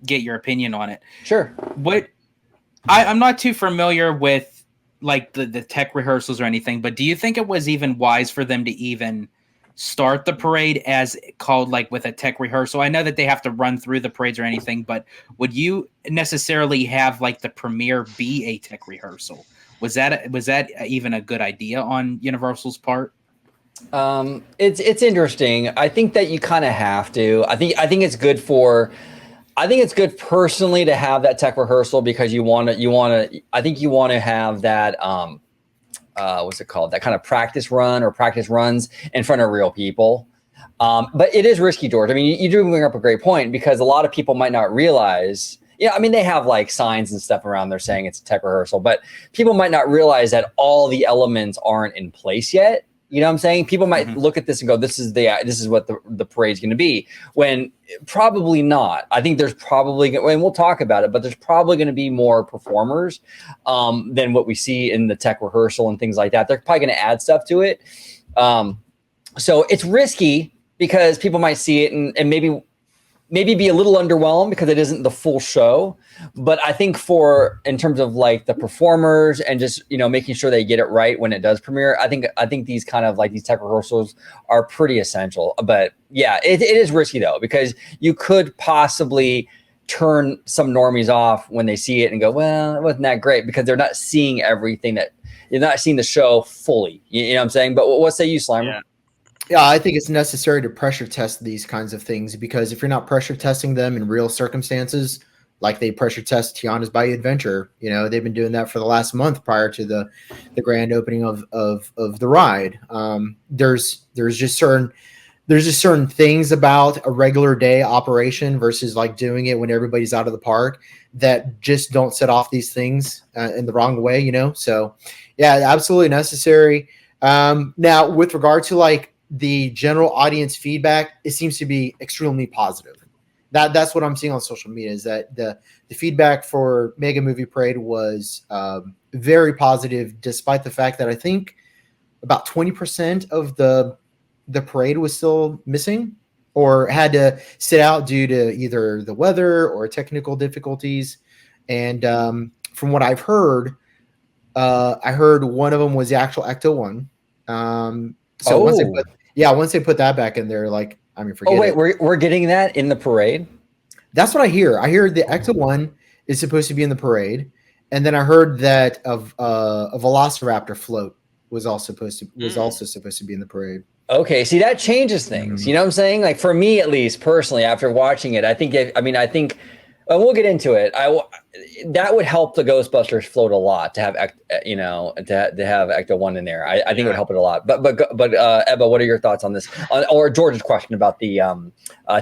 get your opinion on it. Sure. I'm not too familiar with like the tech rehearsals or anything, but do you think it was even wise for them to even start the parade as called like with a tech rehearsal? I know that they have to run through the parades or anything, but would you necessarily have like the premiere be a tech rehearsal? Was that even a good idea on Universal's part? It's interesting. I think that you kind of have to. I think it's good for. I think it's good personally to have that tech rehearsal because you want to. I think you want to have that. What's it called? That kind of practice run or practice runs in front of real people. But it is risky, George. I mean, you do bring up a great point because a lot of people might not realize. Yeah, I mean, they have like signs and stuff around there saying it's a tech rehearsal, but people might not realize that all the elements aren't in place yet. You know what I'm saying? People might look at this and go, this is what the parade's going to be, when probably not. I think there's probably, and we'll talk about it, but there's probably going to be more performers than what we see in the tech rehearsal and things like that. They're probably going to add stuff to it. So it's risky because people might see it and maybe be a little underwhelmed because it isn't the full show. But I think in terms of like the performers and just, making sure they get it right when it does premiere, I think these kind of like these tech rehearsals are pretty essential. But yeah, it is risky though, because you could possibly turn some normies off when they see it and go, well, it wasn't that great, because they're not seeing everything, that you're not seeing the show fully. You know what I'm saying? But what say you, Slimer? Yeah. Yeah, I think it's necessary to pressure test these kinds of things, because if you're not pressure testing them in real circumstances, like they pressure test Tiana's Bayou Adventure, they've been doing that for the last month prior to the grand opening of the ride. There's just certain things about a regular day operation versus like doing it when everybody's out of the park that just don't set off these things in the wrong way, So yeah, absolutely necessary. Now with regard to like the general audience feedback, it seems to be extremely positive. That's what I'm seeing on social media, is that the feedback for Mega Movie Parade was very positive, despite the fact that I think about 20% of the parade was still missing or had to sit out due to either the weather or technical difficulties. And from what I've heard, I heard one of them was the actual Ecto one. Once they put that back in there, like, I mean, forget it. We're getting that in the parade? That's what I hear. I hear the Ecto one is supposed to be in the parade, and then I heard that a Velociraptor float was also supposed to be in the parade. Okay, see, that changes things. You know what I'm saying? Like for me, at least personally, after watching it, I think we'll get into it. That would help the Ghostbusters float a lot to have, to have Ecto 1 in there. I think it would help it a lot. But Ebba, what are your thoughts on this? Or George's question about the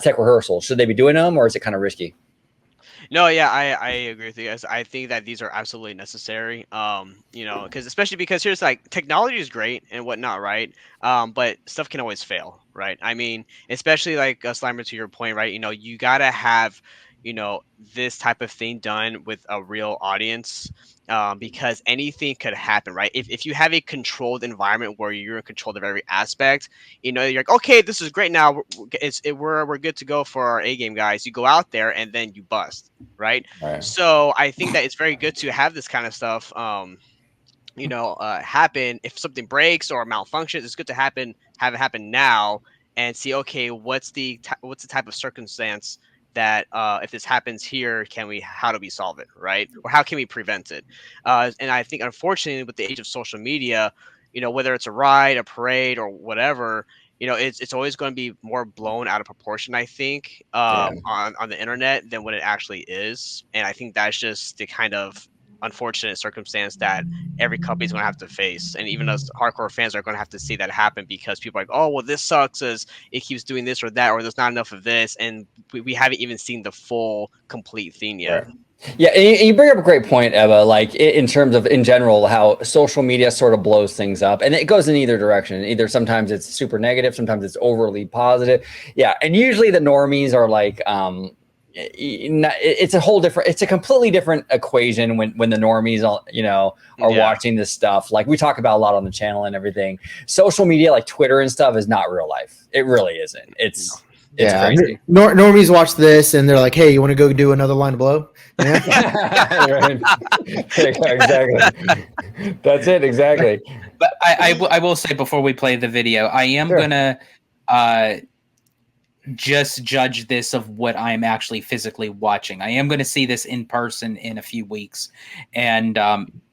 tech rehearsals? Should they be doing them, or is it kind of risky? No, yeah, I agree with you guys. I think that these are absolutely necessary. Because here's like, technology is great and whatnot, right? But stuff can always fail, right? I mean, especially like Slimer, to your point, right? You gotta have this type of thing done with a real audience, because anything could happen, right? If you have a controlled environment where you're in control of every aspect, you're like, okay, this is great. Now we're good to go for our A game, guys. You go out there and then you bust, right? So I think that it's very good to have this kind of stuff, happen. If something breaks or malfunctions, it's good to have it happen now and see, okay, what's the type of circumstance that if this happens here, how do we solve it, right? Or how can we prevent it? And I think, unfortunately, with the age of social media, whether it's a ride, a parade, or whatever, it's always going to be more blown out of proportion, I think, on the internet than what it actually is. And I think that's just the kind of unfortunate circumstance that every company is going to have to face, and even us hardcore fans are going to have to see that happen, because people are like, oh, well, this sucks as it keeps doing this or that, or there's not enough of this, and we haven't even seen the full complete thing yet. Right. Yeah, and you bring up a great point, Eva, like in terms of, in general, how social media sort of blows things up, and it goes in either direction. Either sometimes it's super negative, sometimes it's overly positive. Yeah, and usually the normies are like, it's a completely different equation when the normies are watching this stuff. Like we talk about a lot on the channel and everything. Social media like Twitter and stuff is not real life. It really isn't. It's crazy. Normies watch this and they're like, "Hey, you want to go do another line of blow?" Yeah. Right. Exactly. That's it. Exactly. But I will say before we play the video, I am Sure. gonna just judge this of what I'm actually physically watching. I am going to see this in person in a few weeks, and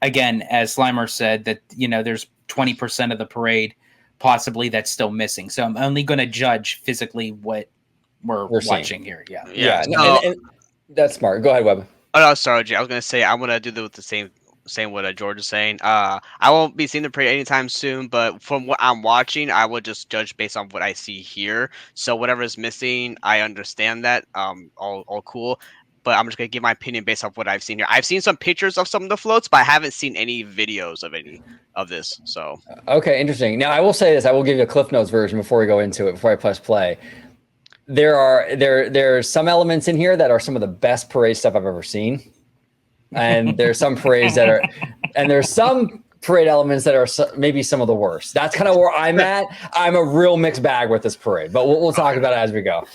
again, as Slimer said, that there's 20% of the parade possibly that's still missing. So I'm only going to judge physically what we're watching here. Yeah. Yeah. So, And that's smart. Go ahead, Webb. oh no, sorry, Jay. I was gonna say I'm gonna do the same what George is saying. I won't be seeing the parade anytime soon, but from what I'm watching, I will just judge based on what I see here. So whatever is missing, I understand that. All cool. But I'm just gonna give my opinion based off what I've seen here. I've seen some pictures of some of the floats, but I haven't seen any videos of any of this. So Okay, interesting. Now I will say this. I will give you a Cliff Notes version before we go into it. Before I press play. There's some elements in here that are some of the best parade stuff I've ever seen, and there's some parades that are, and there's some parade elements that are maybe some of the worst. That's kind of where I'm at. I'm a real mixed bag with this parade, but we'll talk about it as we go.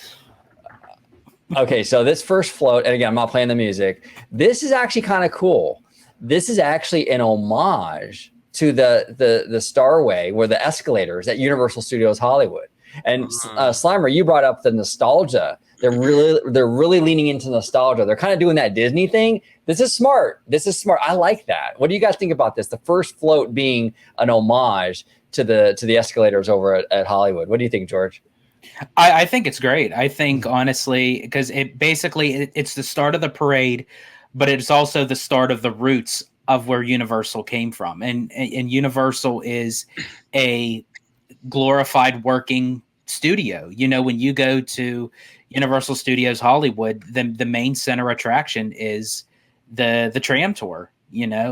Okay, so this first float, and again, I'm not playing the music. This is actually kind of cool. This is actually an homage to the Starway, where the escalators at Universal Studios Hollywood. And Slimer, you brought up the nostalgia. They're really leaning into nostalgia. They're kind of doing that Disney thing. This is smart. I like that. What do you guys think about this? The first float being an homage to the escalators over at Hollywood. What do you think, George? I think it's great. I think honestly, because it's the start of the parade, but it's also the start of the roots of where Universal came from. And Universal is a glorified working studio. When you go to Universal Studios Hollywood, the main center attraction is the tram tour.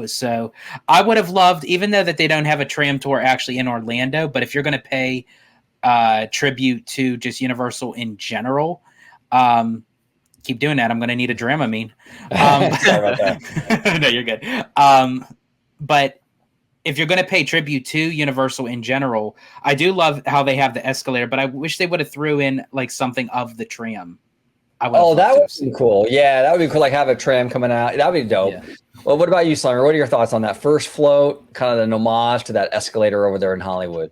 So I would have loved, even though that they don't have a tram tour actually in Orlando, but if you're going to pay tribute to just Universal in general, keep doing that. I'm going to need a Dramamine. Sorry about that. No, you're good. But if you're going to pay tribute to Universal in general, I do love how they have the escalator, but I wish they would have threw in like something of the tram. That would be cool. Yeah, that would be cool. Like have a tram coming out. That would be dope. Yeah. Well, what about you, Slimer? What are your thoughts on that first float? Kind of an homage to that escalator over there in Hollywood.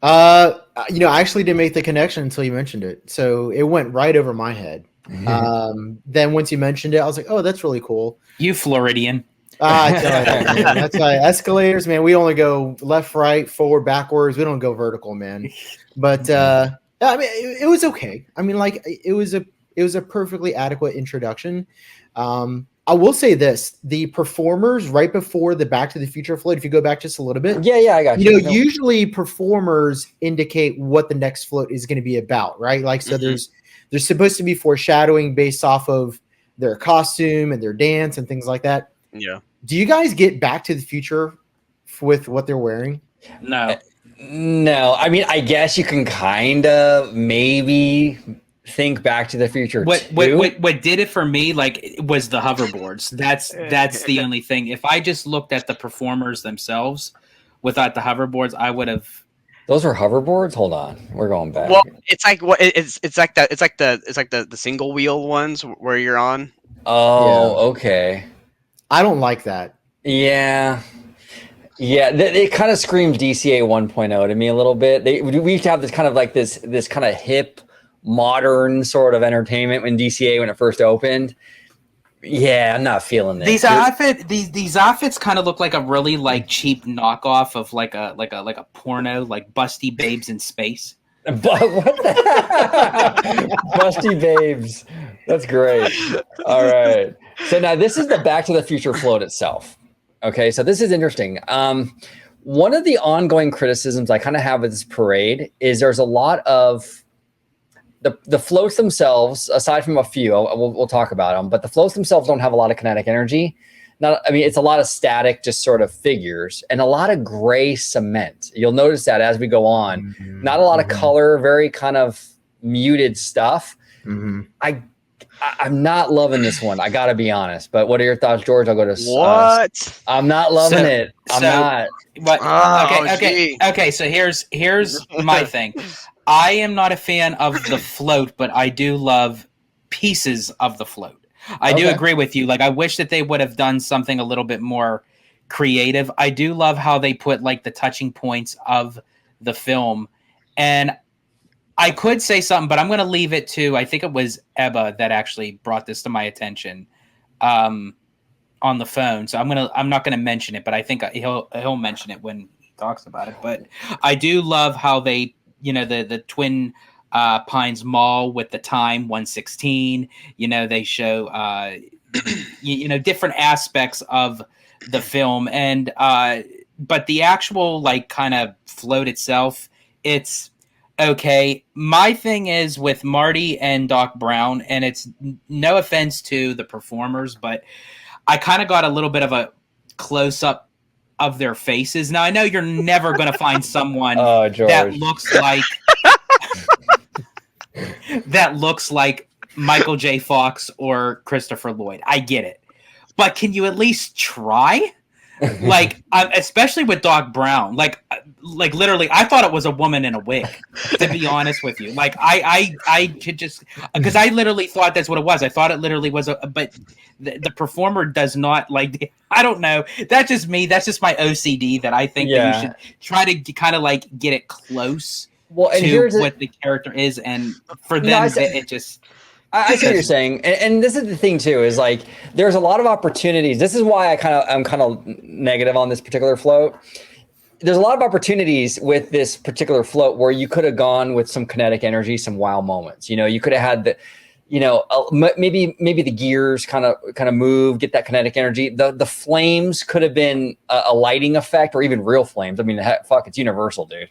I actually didn't make the connection until you mentioned it, so it went right over my head. Then once you mentioned it, I was like, "Oh, that's really cool." You Floridian. That's why escalators, man. We only go left, right, forward, backwards. We don't go vertical, man. But I mean, it was okay. I mean, like it was a perfectly adequate introduction. I will say this: the performers right before the Back to the Future float. If you go back just a little bit, yeah, I got you. Usually performers indicate what the next float is going to be about, right? Like, so there's supposed to be foreshadowing based off of their costume and their dance and things like that. Yeah. Do you guys get Back to the Future with what they're wearing? No. I mean, I guess you can kind of maybe think Back to the Future. What did it for me was the hoverboards. That's the only thing. If I just looked at the performers themselves without the hoverboards, I would have. Those are hoverboards. Hold on, we're going back. Well, it's like the single wheel ones where you're on. Oh, yeah. Okay. I don't like that. Yeah. It kind of screams DCA 1.0 to me a little bit. We used to have this kind of like this kind of hip, modern sort of entertainment when DCA when it first opened. Yeah, I'm not feeling this. These outfits kind of look like a really like cheap knockoff of like a porno, like Busty Babes in Space. But what the Busty Babes. That's great. All right. So now this is the Back to the Future float itself. Okay, so this is interesting. One of the ongoing criticisms I kind of have with this parade is there's a lot of the floats themselves, aside from a few, we'll talk about them, but the floats themselves don't have a lot of kinetic energy. It's a lot of static, just sort of figures, and a lot of gray cement. You'll notice that as we go on. Not a lot of color, very kind of muted stuff. I'm not loving this one. I got to be honest. But what are your thoughts, George? I'll go to what? I'm not loving it. I'm not. But okay. So here's my thing. I am not a fan of the float, but I do love pieces of the float. I do agree with you. Like, I wish that they would have done something a little bit more creative. I do love how they put like the touching points of the film. And I could say something, but I'm going to leave it to, I think it was Ebba that actually brought this to my attention on the phone. So I'm not going to mention it, but I think he'll mention it when he talks about it. But I do love how they, the Twin Pines Mall with the time 1:16. They show different aspects of the film, and but the actual like kind of float itself, it's okay. My thing is with Marty and Doc Brown, and it's no offense to the performers, but I kind of got a little bit of a close up of their faces. Now I know you're never going to find someone that looks like Michael J. Fox or Christopher Lloyd. I get it. But can you at least try? Like, especially with Doc Brown, like literally, I thought it was a woman in a wig. To be honest with you, like I could just, because I literally thought that's what it was. I thought it literally was but the performer does not like. I don't know. That's just me. That's just my OCD. That I think that you should try to kind of like get it close to what the character is, and for them, it just. I see what you're saying, and this is the thing too. Is like there's a lot of opportunities. This is why I'm kind of negative on this particular float. There's a lot of opportunities with this particular float where you could have gone with some kinetic energy, some wow moments. You could have had the, maybe the gears kind of move, get that kinetic energy. The flames could have been a lighting effect, or even real flames. I mean, fuck, it's Universal, dude.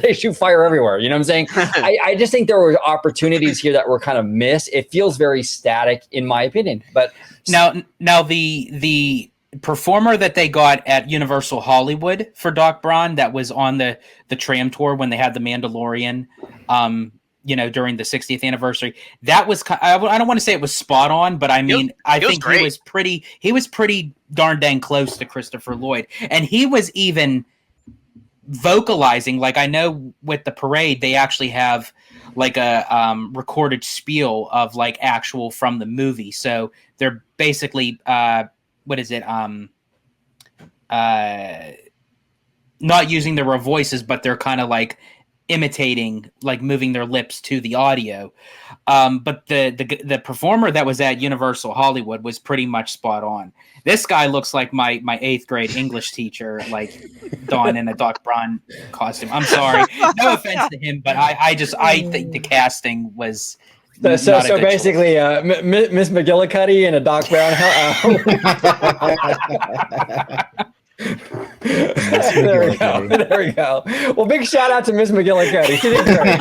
They shoot fire everywhere. You know what I'm saying? I just think there were opportunities here that were kind of missed. It feels very static, in my opinion. But now the performer that they got at Universal Hollywood for Doc Brown, that was on the tram tour when they had the Mandalorian, during the 60th anniversary, that was, I don't want to say it was spot on, but I mean, I think he was pretty darn dang close to Christopher Lloyd, and he was even vocalizing. Like, I know with the parade, they actually have like a recorded spiel of like actual from the movie. So they're basically, what is it? Not using their real voices, but they're kind of like imitating, like moving their lips to the audio. But the performer that was at Universal Hollywood was pretty much spot on. This guy looks like my 8th grade English teacher, like Dawn in a Doc Brown costume. I'm sorry, no offense to him, but I think the casting was. So basically, Miss McGillicuddy and a Doc Brown. There we go. Well, big shout out to Miss McGillicuddy. She did great.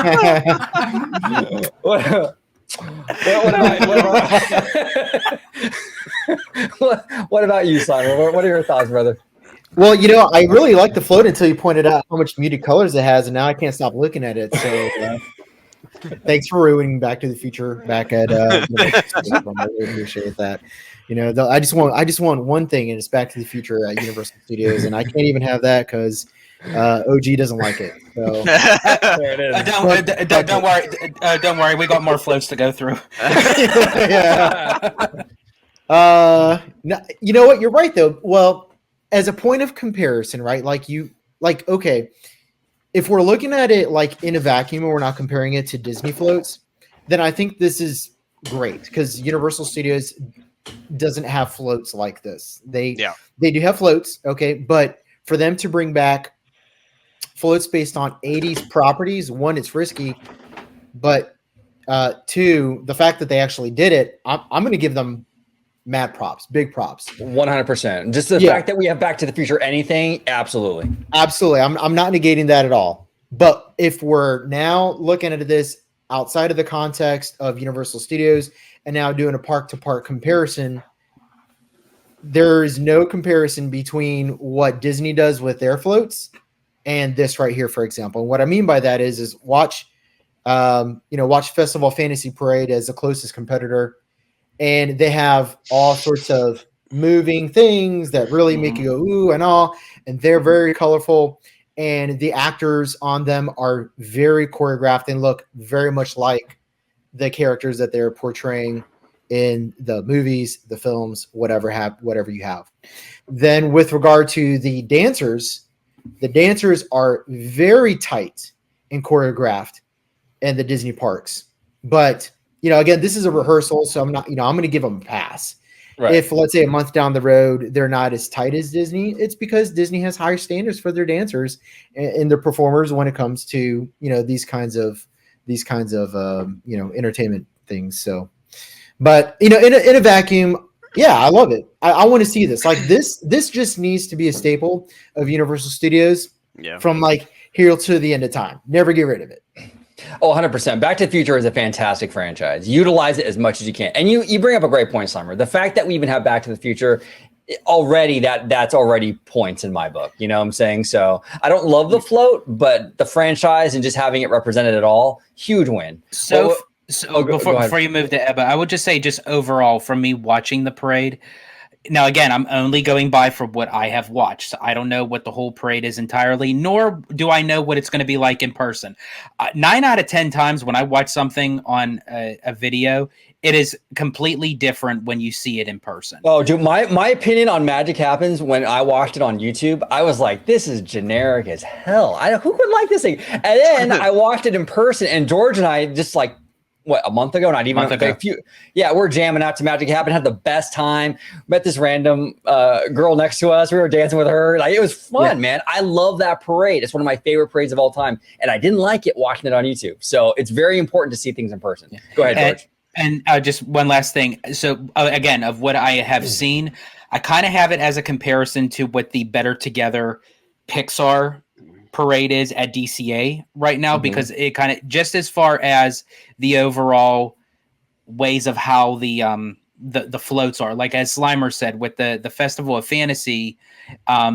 What about you, Simon? What are your thoughts, brother? Well, I really like the float until you pointed out how much muted colors it has, and now I can't stop looking at it. So thanks for ruining Back to the Future back at I really appreciate that. I just want one thing, and it's Back to the Future at Universal Studios, and I can't even have that because OG doesn't like it. So there it is. Don't worry. We got more floats to go through. Yeah. No, you know what? You're right though. Well, as a point of comparison, right? Okay, if we're looking at it like in a vacuum and we're not comparing it to Disney floats, then I think this is great because Universal Studios doesn't have floats like this. They do have floats, okay, but for them to bring back floats based on 80s properties, one, it's risky, but two, the fact that they actually did it, I'm going to give them mad props, big props. 100%. Just the fact that we have Back to the Future anything, absolutely. Absolutely. I'm not negating that at all. But if we're now looking at this outside of the context of Universal Studios and now doing a park-to-park comparison, there is no comparison between what Disney does with their floats and this right here, for example. And what I mean by that is watch Festival Fantasy Parade as the closest competitor, and they have all sorts of moving things that really make you go ooh and all, and they're very colorful. and the actors on them are very choreographed and look very much like the characters that they're portraying in the movies, the films, whatever you have. Then with regard to the dancers are very tight and choreographed in the Disney parks. But, again, this is a rehearsal, so I'm going to give them a pass. Right. If, let's say, a month down the road, they're not as tight as Disney, it's because Disney has higher standards for their dancers and their performers when it comes to, these kinds of entertainment things. So, but, in a vacuum, yeah, I love it. I want to see this. Like this just needs to be a staple of Universal Studios from like here to the end of time. Never get rid of it. Oh, 100%. Back to the Future is a fantastic franchise. Utilize it as much as you can. And you bring up a great point, Slimer. The fact that we even have Back to the Future already, that's already points in my book. You know what I'm saying? So I don't love the float, but the franchise and just having it represented at all, huge win. Before you move to Ebba, I would just say, just overall, from me watching the parade. Now, again, I'm only going by for what I have watched. I don't know what the whole parade is entirely, nor do I know what it's going to be like in person. 9 out of 10 times when I watch something on a video, it is completely different when you see it in person. Oh, dude, my opinion on Magic Happens when I watched it on YouTube, I was like, this is generic as hell. Who would like this thing? And then I watched it in person, and George and I just like, a month ago? Not even a few. Yeah, we're jamming out to Magic Happen, had the best time. Met this random girl next to us. We were dancing with her. Like, it was fun, man. I love that parade. It's one of my favorite parades of all time. And I didn't like it watching it on YouTube. So it's very important to see things in person. Go ahead, George. And just one last thing. So again, of what I have seen, I kind of have it as a comparison to what the Better Together Pixar parade is at DCA right now, because it kind of, just as far as the overall ways of how the floats are, like as Slimer said, with the Festival of Fantasy,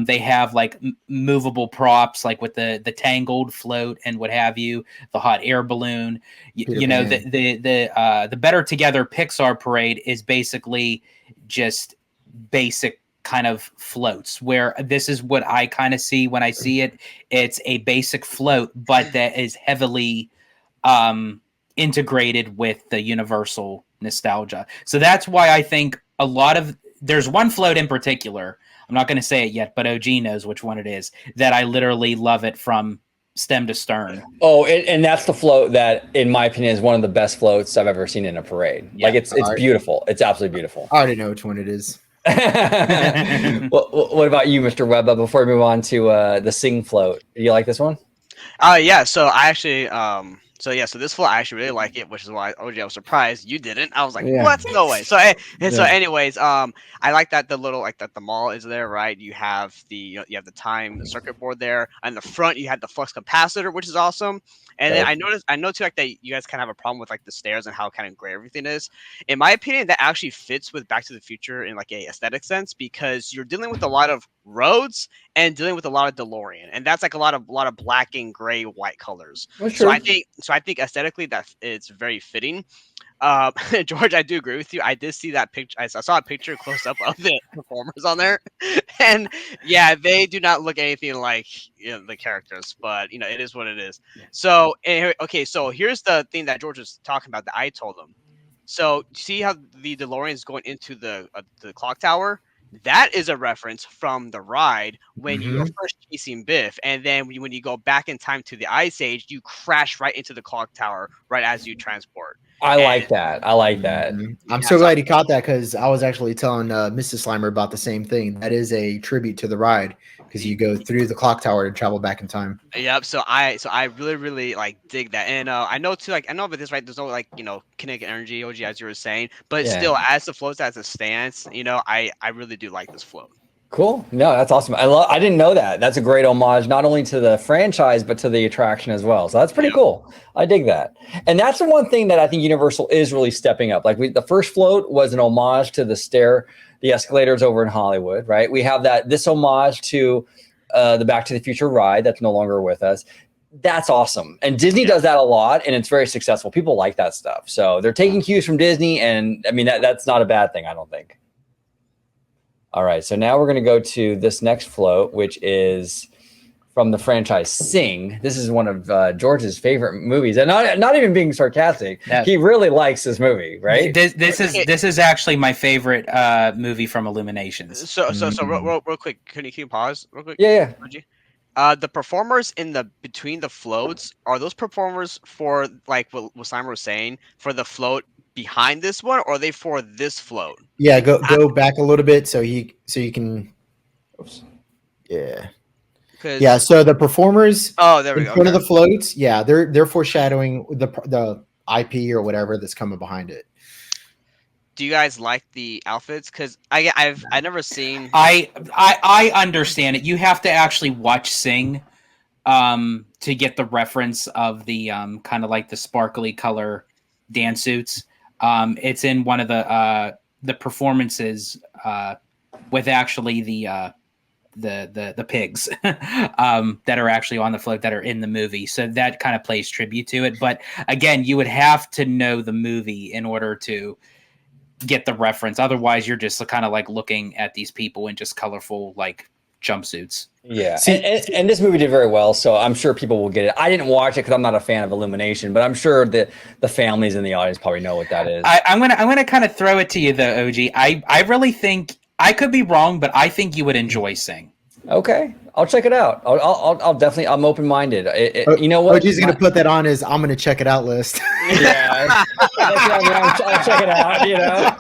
they have like movable props, like with the Tangled float and what have you, the hot air balloon. The Better Together Pixar parade is basically just basic kind of floats, where this is what I kind of see when I see it. It's a basic float, but that is heavily integrated with the Universal nostalgia. So that's why I think there's one float in particular, I'm not going to say it yet, but OG knows which one it is, that I literally love it from stem to stern. Oh, and that's the float that, in my opinion, is one of the best floats I've ever seen in a parade. Yeah. Like it's beautiful. It's absolutely beautiful. I already know which one it is. What about you, Mr. Webba? Before we move on to the Sing float, do you like this one? Yeah. So I actually, so this float I actually really like it, which is why OG, I was surprised you didn't. I was like, what? No way. So anyways, I like that the little the mall is there, right? You have you have the time circuit board there, and the front you had the flux capacitor, which is awesome. And then I know too, like, that you guys kind of have a problem with like the stairs and how kind of gray everything is. In my opinion, that actually fits with Back to the Future in like a aesthetic sense, because you're dealing with a lot of roads and dealing with a lot of DeLorean, and that's like a lot of black and gray, white colors. So I think aesthetically that it's very fitting. George, I do agree with you. I did see that picture. I saw a picture close up of the performers on there, and yeah, they do not look anything like the characters. But it is what it is. So okay, so here's the thing that George was talking about that I told him. So see how the DeLorean is going into the clock tower? That is a reference from the ride when you were first chasing Biff, and then when you go back in time to the Ice Age, you crash right into the clock tower right as you transport. I like that. I'm so glad he caught that, because I was actually telling Mrs. Slimer about the same thing. That is a tribute to the ride, because you go through the clock tower to travel back in time. Yep. So I really like dig that, and I know too. Like, I know about this, right? There's no kinetic energy, OG, as you were saying, but still, as the floats, as a stance, I really do like this float. Cool. No, that's awesome. I didn't know that. That's a great homage, not only to the franchise, but to the attraction as well. So that's pretty cool. I dig that. And that's the one thing that I think Universal is really stepping up. Like the first float was an homage to the escalators over in Hollywood, right? We have this homage to the Back to the Future ride that's no longer with us. That's awesome. And Disney does that a lot, and it's very successful. People like that stuff. So they're taking cues from Disney, and I mean, that's not a bad thing, I don't think. All right, so now we're going to go to this next float, which is from the franchise Sing. This is one of George's favorite movies, and not even being sarcastic. Yeah. He really likes this movie, right? This is actually my favorite movie from Illuminations. So real quick, can you pause real quick? Yeah. Reggie? The performers in the between the floats, are those performers for like what Simon was saying for the float behind this one, or are they for this float? Yeah, go back a little bit so you can. Oops. Yeah. 'Cause- Yeah. So the performers Oh, there we in go. front Okay. of the floats, yeah, they're foreshadowing the IP or whatever that's coming behind it. Do you guys like the outfits? Because I've never seen. I understand it. You have to actually watch Sing to get the reference of the kind of like the sparkly color dance suits. It's in one of the performances with actually the pigs that are actually on the float that are in the movie. So that kind of plays tribute to it. But again, you would have to know the movie in order to get the reference. Otherwise, you're just kind of like looking at these people in just colorful like jumpsuits. Yeah, See- and this movie did very well, so I'm sure people will get it. I didn't watch it because I'm not a fan of Illumination, but I'm sure that the families in the audience probably know what that is. I'm gonna kind of throw it to you though, OG. I really think I could be wrong, but I think you would enjoy Sing. Okay, I'll check it out. I'll definitely. I'm open minded. You know what? OG's gonna put that on his I'm gonna check it out list. Yeah, I'll check it out. You know.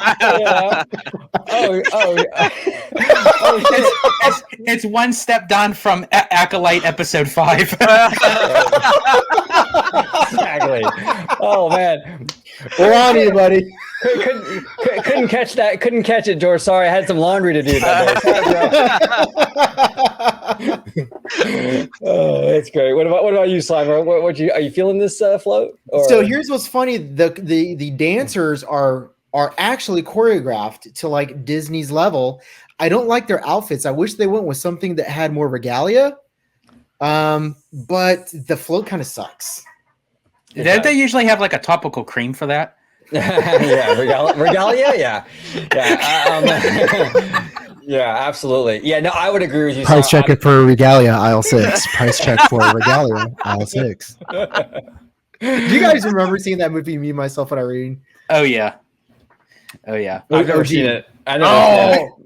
It's one step down from Acolyte episode 5. Exactly. Oh man, We're on you, buddy. couldn't catch that. Couldn't catch it, George. Sorry, I had some laundry to do that day. Oh, that's great. What about you, Slimer? Are you feeling this float? Or? So here's what's funny: the dancers are actually choreographed to like Disney's level. I don't like their outfits. I wish they went with something that had more regalia. But the float kind of sucks. Don't they usually have like a topical cream for that? Yeah, regalia. Yeah. Yeah, absolutely. Yeah, no, I would agree with you. Price check it for regalia, aisle 6. Price check for regalia, aisle 6. Do you guys remember seeing that movie, Me, Myself, and Irene? Oh yeah. I've never seen it. I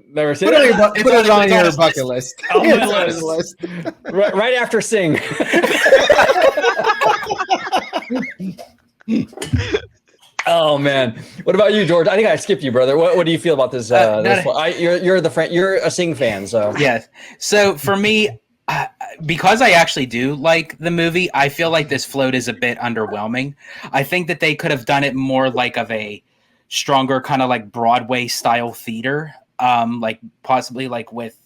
never seen Put it. it on your bucket list. On my It's on list. the list. Right after Sing. Oh man, what about you, George? I think I skipped you, brother. What do you feel about this? You're a Sing fan, so Yes. So for me, because I actually do like the movie, I feel like this float is a bit underwhelming. I think that they could have done it more like of a stronger kind of like Broadway style theater, like possibly like with,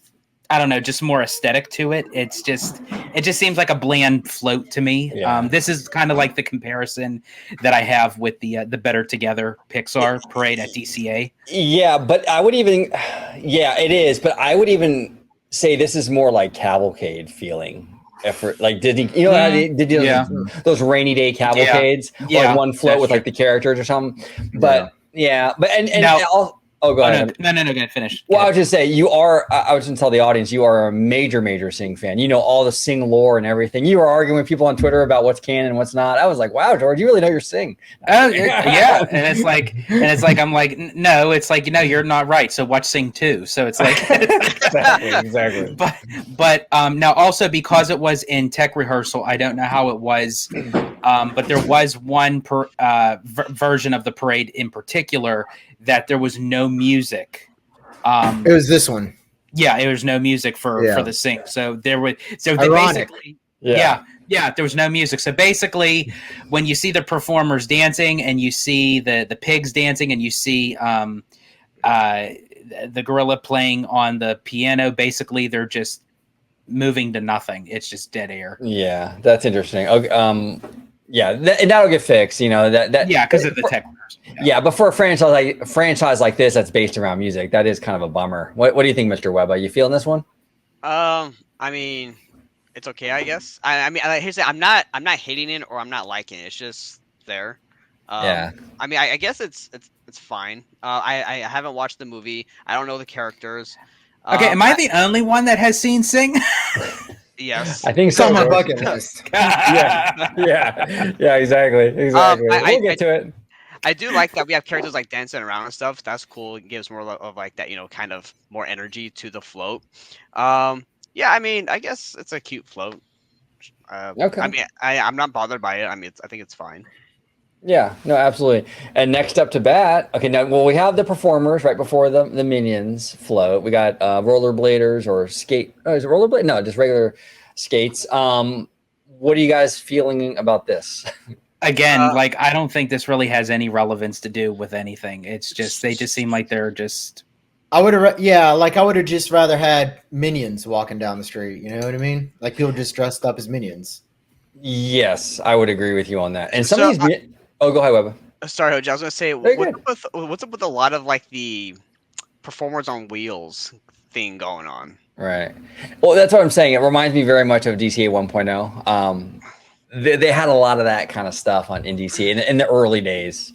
I don't know, just more aesthetic to it. It just seems like a bland float to me. Yeah. This is kind of like the comparison that I have with the Better Together Pixar parade at DCA. yeah. But I would even, yeah, it is. But I would even say this is more like cavalcade feeling. Effort like Disney, you know, how they did those rainy day cavalcades, like one float with like the characters or something. But and Now, oh, go ahead. No, go ahead, finish. Well, I was just say I was going to tell the audience you are a major Sing fan. You know all the Sing lore and everything. You were arguing with people on Twitter about what's canon and what's not. I was like, wow, George, you really know your Sing. Oh yeah, and it's like I'm like, no, it's like, no, you're not right. So watch Sing 2. So it's like exactly. But now also because it was in tech rehearsal, I don't know how it was, but there was one version of the parade in particular that there was no music. It was this one. Yeah, there was no music for the Sing. So there was Ironic. basically there was no music. So basically, when you see the performers dancing and you see the pigs dancing and you see the gorilla playing on the piano, basically they're just moving to nothing. It's just dead air. Yeah, that's interesting. Okay, and that'll get fixed. You know because of the tech. Yeah, but for a franchise like this that's based around music, that is kind of a bummer. What do you think, Mr. Webba? You feeling this one? I mean, it's okay, I guess. I mean, here's the, I'm not hating it or I'm not liking it. It's just there. Yeah. I mean, I guess it's fine. I haven't watched the movie. I don't know the characters. Okay, am I the only one that has seen Sing? Yes. I think It's so. on my George. bucket list. Yeah, exactly. We'll get to it. I do like that we have characters like dancing around and stuff. That's cool. It gives more of like that, kind of more energy to the float. Yeah, I mean, I guess it's a cute float. Okay. I mean, I'm not bothered by it. I mean, I think it's fine. Yeah, no, absolutely. And next up to bat, okay, now we have the performers right before the minions float. We got rollerbladers or skate. Oh, is it rollerblade? No, just regular skates. What are you guys feeling about this? Again, like I don't think this really has any relevance to do with anything. It's just they just seem like they're just. I would have, I would have just rather had minions walking down the street. You know what I mean? Like people just dressed up as minions. Yes, I would agree with you on that. And some So, of these. Oh, go ahead, Webba. Sorry, Hoji, I was gonna say, Very what's up with a lot of like the performers on wheels thing going on? Right. Well, that's what I'm saying. It reminds me very much of DCA 1.0. They had a lot of that kind of stuff in DC in the early days,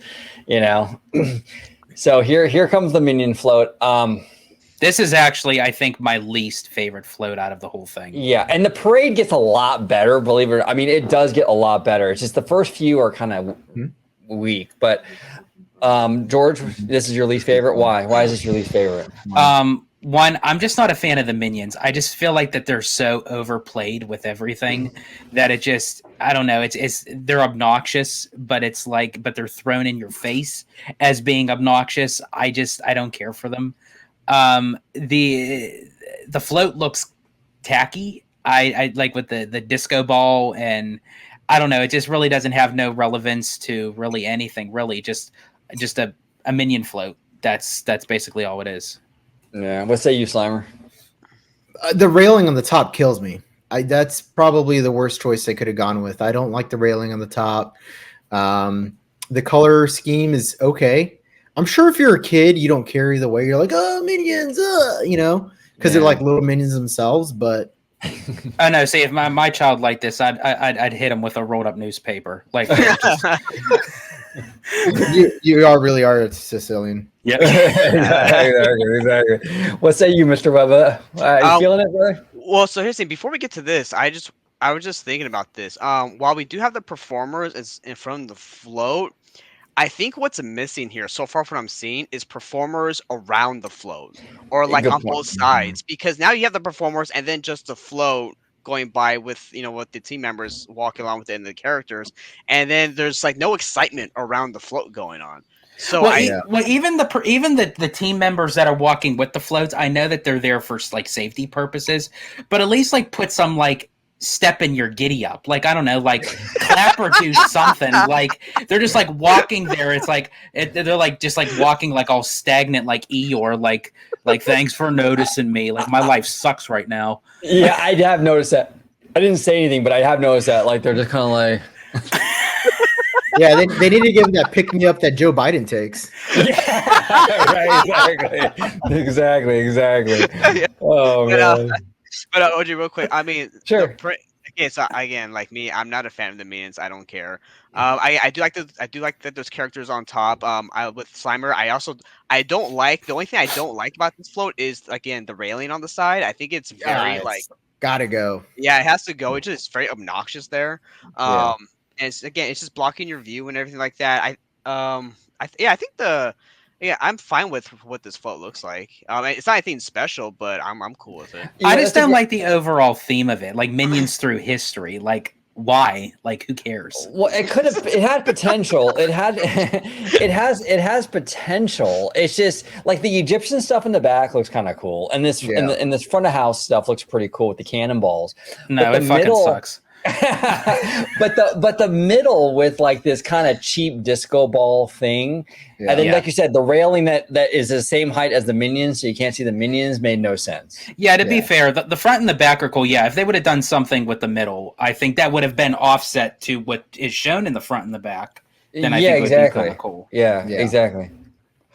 So here comes the minion float. This is actually, I think, my least favorite float out of the whole thing. Yeah, and the parade gets a lot better. Believe it or not. I mean, it does get a lot better. It's just the first few are kind of weak. But George, this is your least favorite. Why? Why is this your least favorite? One, I'm just not a fan of the minions. I just feel like that they're so overplayed with everything that it just, I don't know. They're obnoxious, but but they're thrown in your face as being obnoxious. I don't care for them. The float looks tacky. I like with the disco ball, and I don't know. It just really doesn't have no relevance to really anything. Really, just a minion float. That's basically all it is. Yeah. What say you, Slimer? The railing on the top kills me. That's probably the worst choice they could have gone with. I don't like the railing on the top. The color scheme is okay. I'm sure if you're a kid, you don't care either way. You're like, oh, minions, because they're like little minions themselves. But oh no! See, if my child liked this, I'd hit him with a rolled up newspaper. Like, you really are a Sicilian. yeah, exactly. What say you, Mr. Webba? You feeling it, bro? Well, so here's the thing. Before we get to this, I was just thinking about this. While we do have the performers in front of the float, I think what's missing here so far from what I'm seeing is performers around the float or like on both sides, because now you have the performers and then just the float going by with with the team members walking along with it and the characters, and then there's like no excitement around the float going on. So even the team members that are walking with the floats, I know that they're there for like safety purposes, but at least like put some like step in your giddy up, like I don't know, like clap or do something. Like they're just like walking there. It's like they're like just like walking like all stagnant, like Eeyore, like thanks for noticing me. Like my life sucks right now. Yeah, I have noticed that. I didn't say anything, but I have noticed that. Like they're just kind of like. Yeah, they need to give him that pick me up that Joe Biden takes. Yeah, right, exactly. Yeah. Oh man. But OG, real quick, I mean, sure. Okay, so again, like me, I'm not a fan of the minions. I don't care. I do like that there's characters on top. With Slimer, I don't like, the only thing I don't like about this float is again the railing on the side. I think it's very gotta go. Yeah, it has to go. It's just very obnoxious there. And it's just blocking your view and everything like that. I'm fine with what this float looks like. It's not anything special, but I'm cool with it. I just don't like the overall theme of it, like minions through history. Like why? Like who cares? Well, it had potential. It has potential. It's just like the Egyptian stuff in the back looks kind of cool, and this in this front of house stuff looks pretty cool with the cannonballs. No, it fucking sucks. but the middle with like this kind of cheap disco ball thing, and then like you said, the railing that is the same height as the minions, so you can't see the minions, made no sense. Yeah, to be fair, the front and the back are cool. Yeah, if they would have done something with the middle, I think that would have been offset to what is shown in the front and the back. Then I think it would be kind of cool. Yeah, exactly.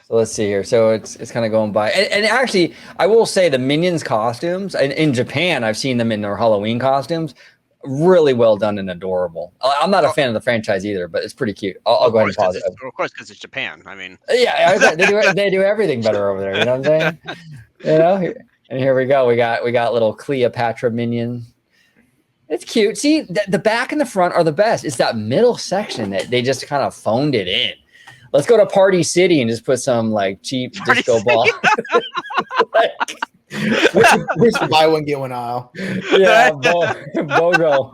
So let's see here. So it's kind of going by, and actually, I will say the minions costumes in Japan, I've seen them in their Halloween costumes. Really well done and adorable. I'm not a fan of the franchise either, but it's pretty cute. I'll go ahead and pause it. Of course, because it's Japan. I mean, yeah, they do everything better over there. You know what I'm saying? And here we go. We got little Cleopatra minion. It's cute. See, the back and the front are the best. It's that middle section that they just kind of phoned it in. Let's go to Party City and just put some like cheap Party disco ball. We should buy one, get one aisle. Yeah, BOGO. All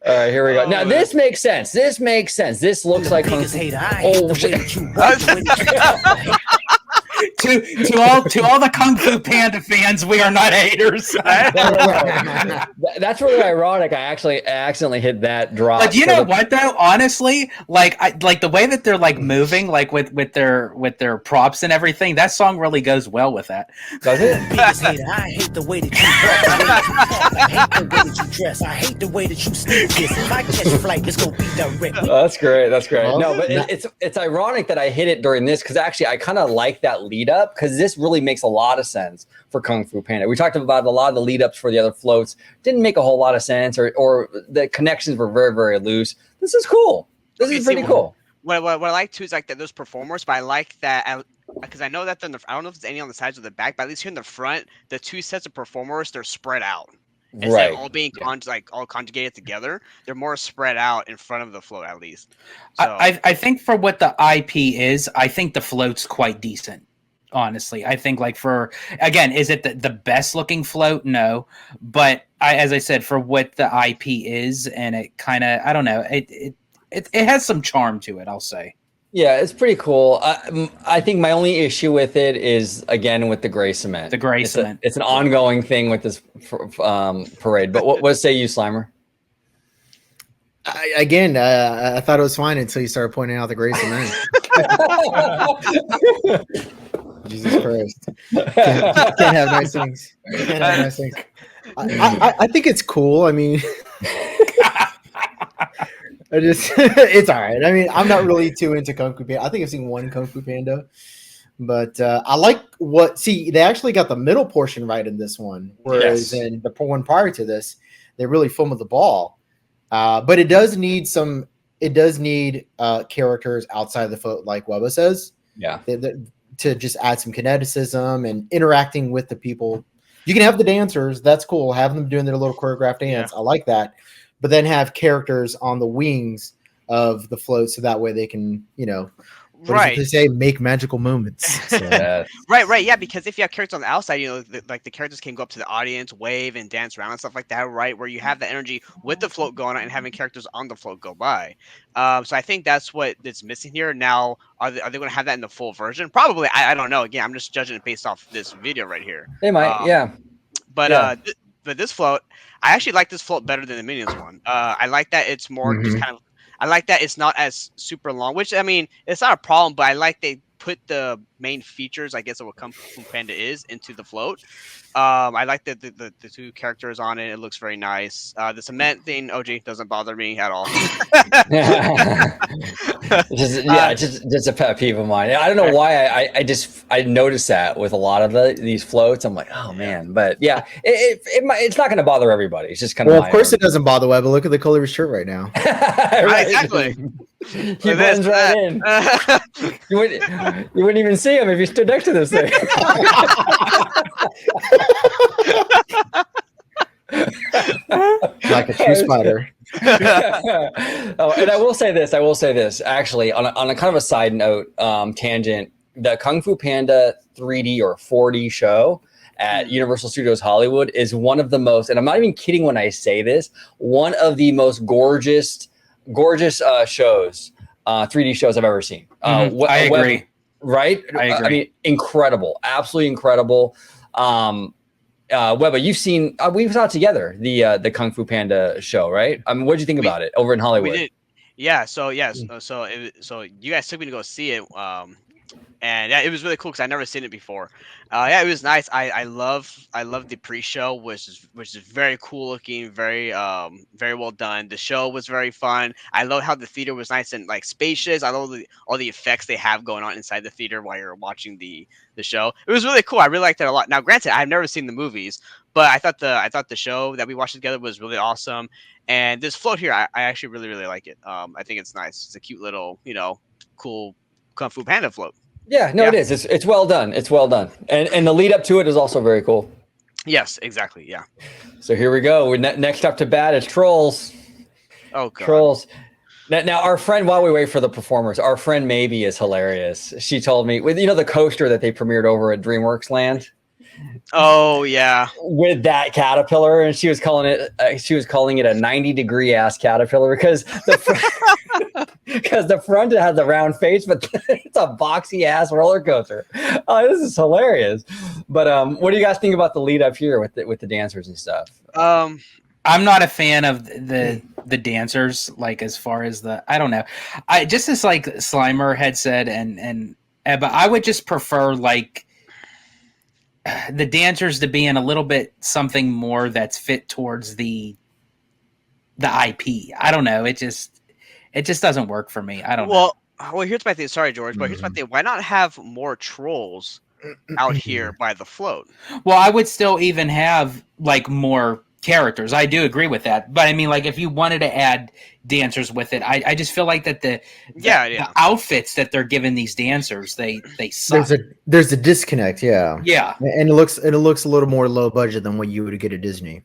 right, here we go. Now this makes sense. This makes sense. This looks like Kung Fu. Oh, shit. To all the Kung Fu Panda fans, we are not haters. That's really ironic. I accidentally hit that drop. But you know what though? Honestly, like the way that they're like moving, like with their props and everything. That song really goes well with that. Does it? I hate the way that you I hate the way that you dress. I hate the way that you sneak this. If I catch a flight, let's go be direct. That's great. That's great. Well, No, but it's ironic that I hit it during this because actually I kind of like that lead up because this really makes a lot of sense for Kung Fu Panda. We talked about a lot of the lead ups for the other floats. Didn't make a whole lot of sense or the connections were very, very loose. This is cool. This is pretty cool. What I like too is like that those performers, but I like that because I know that I don't know if there's any on the sides or the back, but at least here in the front, the two sets of performers, they're spread out. Instead of all being all conjugated together, they're more spread out in front of the float at least. So, I think for what the IP is, I think the float's quite decent. Honestly, I think like is it the best looking float? No, but as I said, for what the IP is, and it kind of, I don't know, it has some charm to it. I'll say. Yeah, it's pretty cool. I think my only issue with it is again with the gray cement. The gray cement. It's an ongoing thing with this parade. But what say you, Slimer? I thought it was fine until you started pointing out the gray cement. Jesus Christ! Can't have nice things. Can't have nice things. I think it's cool. I mean, it's all right. I mean, I'm not really too into Kung Fu Panda. I think I've seen one Kung Fu Panda, but I like they actually got the middle portion right in this one, whereas in the one prior to this, they really fumbled the ball. But it does need characters outside the foot, like Webba says. Yeah. To just add some kineticism and interacting with the people. You can have the dancers. That's cool. Have them doing their little choreographed dance. Yeah. I like that. But then have characters on the wings of the float so that way they can, they say, make magical moments. So. Right. Yeah, because if you have characters on the outside, like the characters can go up to the audience, wave and dance around and stuff like that, right? Where you have the energy with the float going on and having characters on the float go by. So I think that's what it's missing here. Now, are they going to have that in the full version? Probably. I don't know. Again, I'm just judging it based off this video right here. They might, yeah. But but this float, I actually like this float better than the Minions one. I like that it's more just kind of. I like that it's not as super long, which I mean, it's not a problem, but I like they put the main features, I guess, of what Kung Fu Panda is into the float. I like the two characters on it. It looks very nice. The cement thing, OG, doesn't bother me at all. just a pet peeve of mine. I don't know why I noticed that with a lot of these floats. I'm like, oh man, but yeah, it's not going to bother everybody. It's just kind of. Well, of course it doesn't bother Webba. Look at the color of his shirt right now. Right, exactly. He blends right in. You wouldn't even see him if you stood next to this thing. Like a true spider. And I will say this actually on a kind of a side note, tangent, the Kung Fu Panda 3D or 4D show at Universal Studios Hollywood is one of the most, and I'm not even kidding when I say this, one of the most gorgeous shows, 3D shows I've ever seen. I agree. Right? I agree. I mean, incredible, absolutely incredible. Webba, you've seen, we saw it together, the Kung Fu Panda show, right? I mean, what did you think about it over in Hollywood? We did. Yeah. So you guys took me to go see it. And yeah, it was really cool because I never seen it before. Yeah, it was nice. I love the pre-show, which is very cool looking, very well done. The show was very fun. I love how the theater was nice and like spacious. I love all the effects they have going on inside the theater while you're watching the show. It was really cool. I really liked it a lot. Now, granted, I've never seen the movies, but I thought the show that we watched together was really awesome. And this float here, I actually really, really like it. I think it's nice. It's a cute little, cool Kung Fu Panda float. Yeah, no, it is. It's well done. It's well done. And the lead up to it is also very cool. Yes, exactly. Yeah. So here we go. Next up to bat is Trolls. Oh god. Trolls. Now, our friend, while we wait for the performers, our friend Maybe is hilarious. She told me, with the coaster that they premiered over at DreamWorks Land Oh yeah. with that caterpillar, and she was calling it a 90-degree ass caterpillar because the front it has the round face, but it's a boxy ass roller coaster. Oh, this is hilarious. But what do you guys think about the lead up here with the dancers and stuff? I'm not a fan of the dancers, like as far as I don't know. I just as like Slimer had said and but I would just prefer like the dancers to be in a little bit something more that's fit towards the IP. I don't know. It just doesn't work for me. I don't know. Well, here's my thing. Sorry, George, but here's my thing. Why not have more trolls out here by the float? Well, I would still even have like more characters. I do agree with that. But I mean, like if you wanted to add dancers with it, I just feel like that the outfits that they're giving these dancers, they suck. There's a disconnect, yeah. Yeah. And it looks a little more low budget than what you would get at Disney.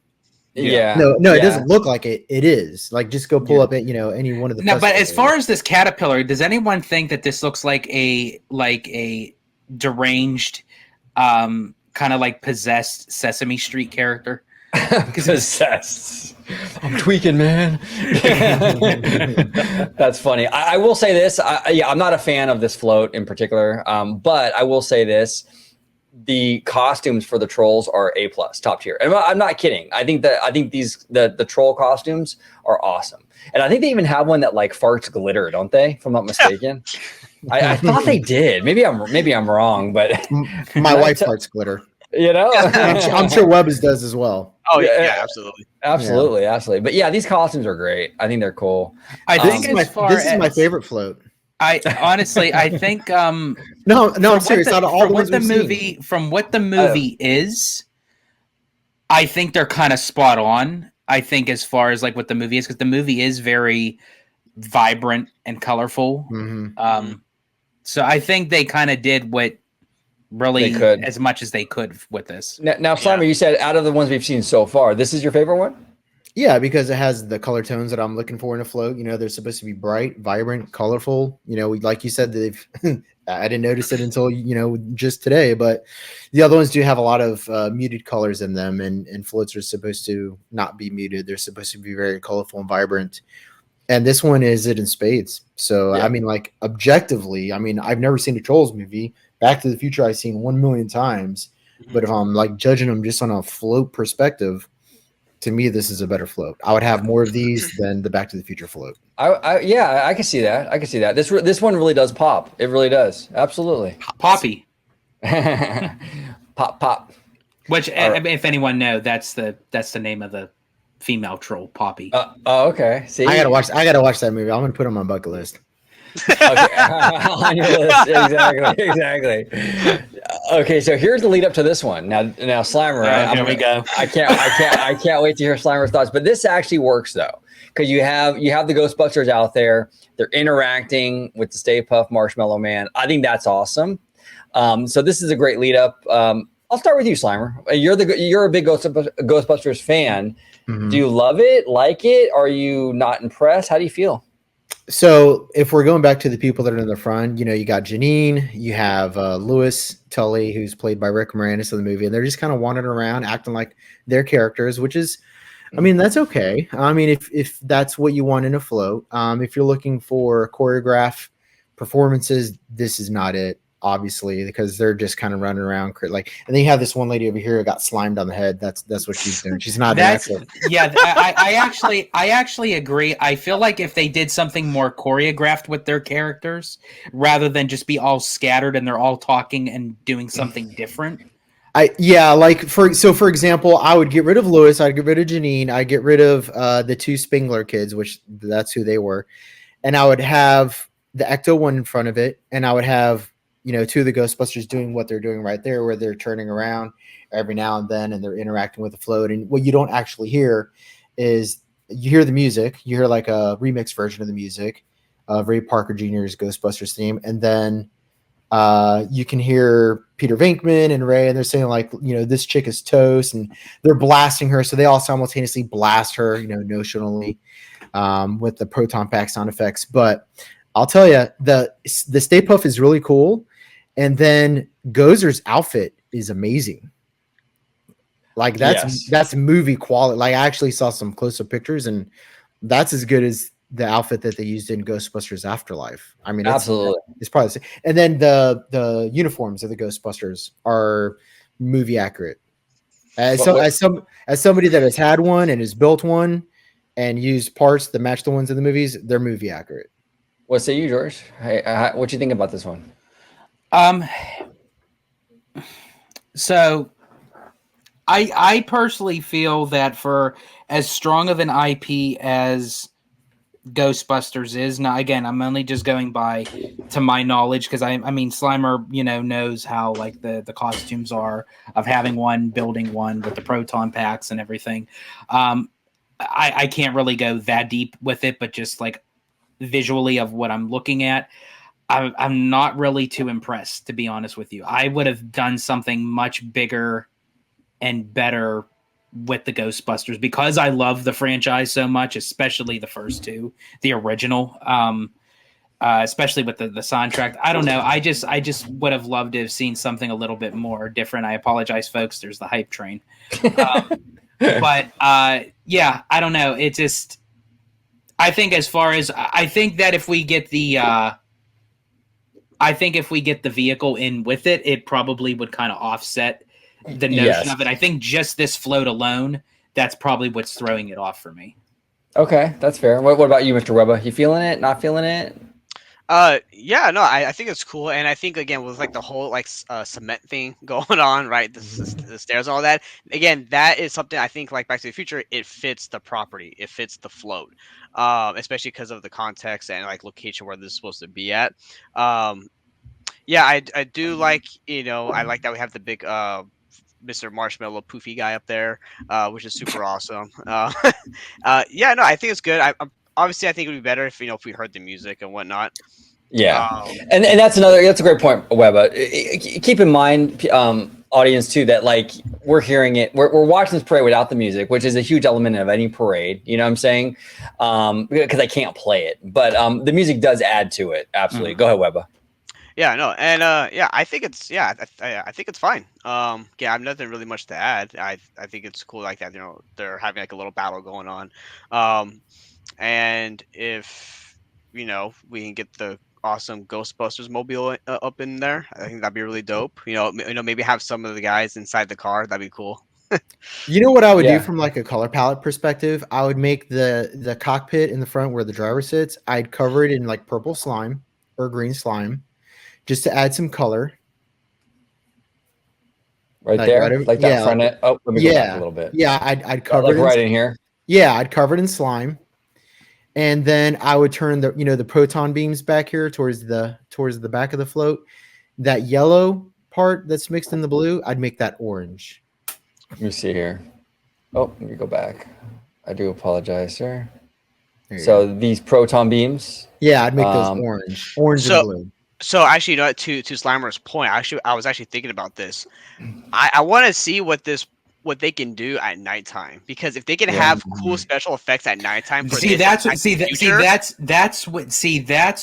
Yeah. No, it doesn't look like it. It is. Like just go pull up at any one of the. No, but as far as this caterpillar, does anyone think that this looks like a deranged, kind of like possessed Sesame Street character? Possessed. I'm tweaking, man. That's funny. I will say this. I'm not a fan of this float in particular, but I will say this. The costumes for the trolls are A+, top tier. And I'm not kidding. I think the troll costumes are awesome. And I think they even have one that like farts glitter, don't they? If I'm not mistaken. I thought they did. Maybe I'm wrong, but my wife farts glitter. I'm sure Webba's does as well. Oh yeah, absolutely. Absolutely. But yeah, these costumes are great. I think they're cool. This is my favorite float. I honestly, I think no, I'm serious. Out of all the ones from what the movie is, I think they're kind of spot on. I think as far as like what the movie is, because the movie is very vibrant and colorful. Mm-hmm. So I think they kind of did what really as much as they could with this. Now Slimer, you said out of the ones we've seen so far, this is your favorite one? Yeah, because it has the color tones that I'm looking for in a float. They're supposed to be bright, vibrant, colorful. Like you said, they've. I didn't notice it until just today, but the other ones do have a lot of muted colors in them, and floats are supposed to not be muted. They're supposed to be very colorful and vibrant. And this one is it in spades. So I mean, like objectively, I've never seen a Trolls movie. Back to the Future I've seen 1 million times, but if I'm like judging them just on a float perspective, to me this is a better float. I would have more of these than the Back to the Future float. I can see that. This one really does pop. It really does. Absolutely. Poppy. Pop. Which, if anyone knows, that's the name of the female troll, Poppy. Okay. See, I gotta watch that movie. I'm gonna put it on my bucket list. On your list. Exactly. Okay, so here's the lead up to this one. Now Slimer, here we go. I can't wait to hear Slimer's thoughts. But this actually works though, because you have the Ghostbusters out there. They're interacting with the Stay Puft Marshmallow Man. I think that's awesome. So this is a great lead up. I'll start with you, Slimer. You're a big Ghostbusters fan. Mm-hmm. Do you love it? Like it? Are you not impressed? How do you feel? So if we're going back to the people that are in the front, you got Janine, you have Louis Tully, who's played by Rick Moranis in the movie, and they're just kind of wandering around acting like their characters, which is, that's okay. If that's what you want in a float, if you're looking for choreographed performances, this is not it, obviously, because they're just kind of running around and then you have this one lady over here who got slimed on the head. That's what she's doing. She's not yeah. I actually agree. I feel like if they did something more choreographed with their characters rather than just be all scattered and they're all talking and doing something different. For example, I would get rid of Louis, I'd get rid of Janine, I'd get rid of the two Spengler kids, which that's who they were, and I would have the Ecto one in front of it, and I would have two of the Ghostbusters doing what they're doing right there, where they're turning around every now and then and they're interacting with the float. And what you don't actually hear is you hear the music, you hear like a remix version of the music of Ray Parker Jr.'s Ghostbusters theme. And then You can hear Peter Venkman and Ray, and they're saying like, this chick is toast, and they're blasting her. So they all simultaneously blast her, notionally, with the proton pack sound effects. But I'll tell you, the Stay Puft is really cool, and then Gozer's outfit is amazing. Like that's movie quality. Like I actually saw some close-up pictures, and that's as good as the outfit that they used in Ghostbusters Afterlife. I mean, Absolutely. it's probably the same. And then the uniforms of the Ghostbusters are movie accurate. As somebody that has had one and has built one and used parts that match the ones in the movies, they're movie accurate. What say you, George? Hey, what do you think about this one? So I personally feel that for as strong of an IP as Ghostbusters is, now again, I'm only just going by to my knowledge, because I mean Slimer, knows how like the costumes are of having one, building one with the proton packs and everything. I can't really go that deep with it, but just like visually of what I'm looking at, I'm not really too impressed, to be honest with you. I would have done something much bigger and better with the Ghostbusters, because I love the franchise so much, especially the first two, the original, especially with the soundtrack. I don't know. I just would have loved to have seen something a little bit more different. I apologize, folks. There's the hype train. But yeah, I don't know. It just, I think that if we get the vehicle in with it, it probably would kind of offset the notion of it. I think just this float alone, that's probably what's throwing it off for me. Okay, that's fair. What about you, Mr. Webba? You feeling it? Not feeling it? Yeah, no, I think it's cool, and I think again with like the whole like cement thing going on, right? The stairs and all that. Again, that is something I think like Back to the Future. It fits the property, it fits the float, especially because of the context and like location where this is supposed to be at. Yeah, I do like I like that we have the big Mr. Marshmallow poofy guy up there, which is super awesome. Yeah, no, I think it's good. Obviously, I think it would be better if if we heard the music and whatnot. Yeah, and that's a great point, Webba. Keep in mind, audience too, that like we're hearing it, we're watching this parade without the music, which is a huge element of any parade. You know what I'm saying? Because I can't play it, but the music does add to it. Absolutely. Go ahead, Webba. Yeah, no, and yeah, I think it's I think it's fine. Yeah, I have nothing really much to add. I think it's cool like that. They're having like a little battle going on, and if we can get the awesome Ghostbusters mobile up in there, I think that'd be really dope. Maybe have some of the guys inside the car. That'd be cool. You know what I would do from like a color palette perspective? I would make the cockpit in the front where the driver sits, I'd cover it in like purple slime or green slime, just to add some color. Right like there, like that front end. Oh, let me go back a little bit. Yeah, I'd cover it right in here. Yeah, I'd cover it in slime, and then I would turn the proton beams back here towards the back of the float. That yellow part that's mixed in the blue, I'd make that orange. Let me see here. Oh, let me go back. I do apologize, sir. So these proton beams. Yeah, I'd make those orange and blue. So actually, to Slimer's point, I was actually thinking about this. I want to see what they can do at nighttime, because if they can have cool special effects at nighttime, that's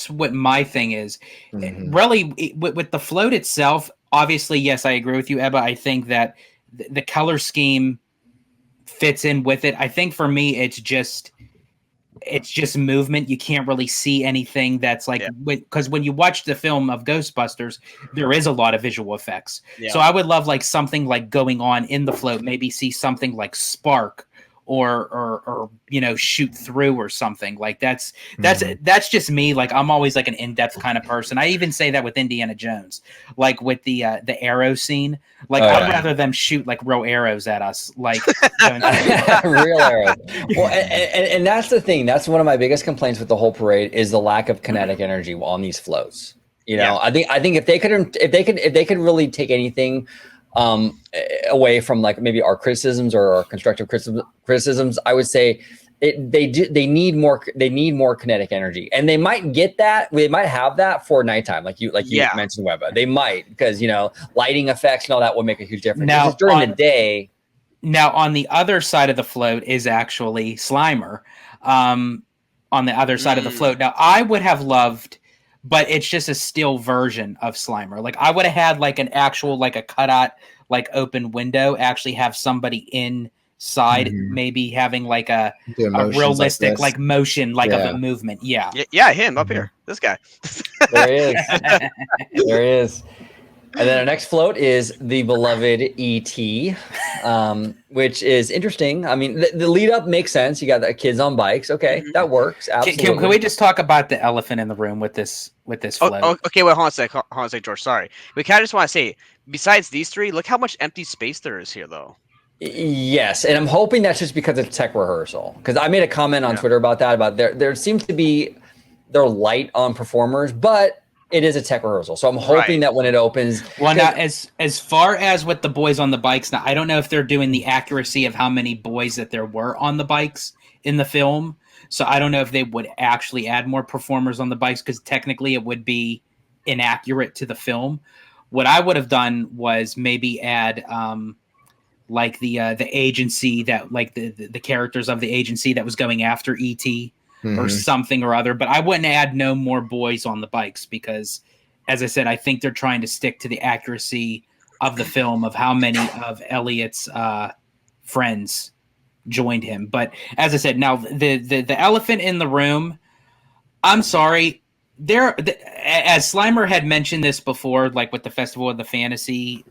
what my thing is. Really, with the float itself, obviously, yes, I agree with you, Ebba. I think that the color scheme fits in with it. I think for me, it's just movement. You can't really see anything that's like, because when you watch the film of Ghostbusters, there is a lot of visual effects. So I would love like something like going on in the float, maybe see something like spark or shoot through or something like that's just me. Like I'm always like an in-depth kind of person. I even say that with Indiana Jones, like with the arrow scene. Like I'd rather them shoot like real arrows at us, like real arrows. Well, and that's the thing. That's one of my biggest complaints with the whole parade is the lack of kinetic energy on these floats. I think if they could really take anything away from like maybe our criticisms or our constructive criticisms, I would say They need more kinetic energy, and they might get that. They might have that for nighttime, like you mentioned, Webba. They might, because lighting effects and all that will make a huge difference. Now, just during the day. Now, on the other side of the float is actually Slimer. On the other side of the float. Now, I would have loved, but it's just a still version of Slimer. Like, I would have had like an actual, like a cutout, like open window, actually have somebody inside, maybe having like a realistic like motion, like of a movement. Yeah. Yeah, him up here. This guy. There he is. There he is. And then our next float is the beloved E.T., which is interesting. I mean, the lead up makes sense. You got the kids on bikes. Okay, that works. Absolutely. Can we just talk about the elephant in the room with this float? Okay, wait, hold on a sec, George. Sorry. We kind of just want to say, besides these three, look how much empty space there is here, though. Yes, and I'm hoping that's just because it's tech rehearsal. Because I made a comment on Twitter about that. About there seems to be they're light on performers, but it is a tech rehearsal, so I'm hoping that when it opens. Well, now as far as with the boys on the bikes, now I don't know if they're doing the accuracy of how many boys that there were on the bikes in the film. So I don't know if they would actually add more performers on the bikes, because technically it would be inaccurate to the film. What I would have done was maybe add like the agency that, like the characters of the agency that was going after ET. Or something or other, but I wouldn't add no more boys on the bikes, because, as I said, I think they're trying to stick to the accuracy of the film of how many of Elliot's friends joined him. But as I said, now the elephant in the room, I'm sorry, as Slimer had mentioned this before, like with the Festival of the Fantasy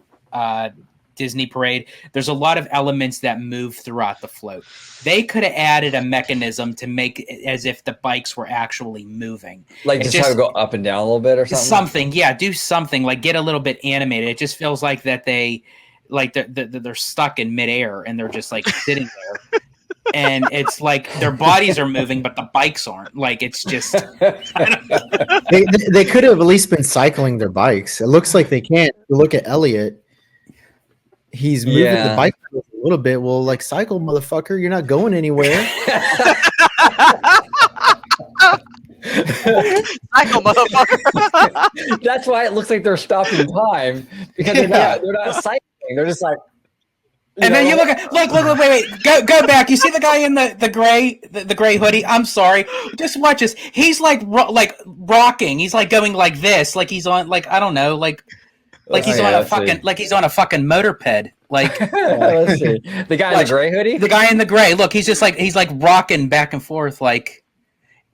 Disney Parade, there's a lot of elements that move throughout the float. They could have added a mechanism to make it as if the bikes were actually moving. Like just how to go up and down a little bit or something? Something, yeah, do something, like get a little bit animated. It just feels like that they're stuck in midair and they're just like sitting there. And it's like their bodies are moving, but the bikes aren't. Like, it's just... They could have at least been cycling their bikes. It looks like they can't. You look at Elliot. He's moving the bike a little bit. Well, like, cycle, motherfucker. You're not going anywhere. Cycle, motherfucker. That's why it looks like they're stopping time, because they're not cycling. They're just like... And then you look, wait, go back. You see the guy in the gray hoodie? I'm sorry. Just watch this. He's like rocking. He's like going like this, like he's on, like, I don't know, like he's on a fucking motorped. Like, let's see. The guy in the gray hoodie? The guy in the gray. Look, he's just like, he's like rocking back and forth. Like,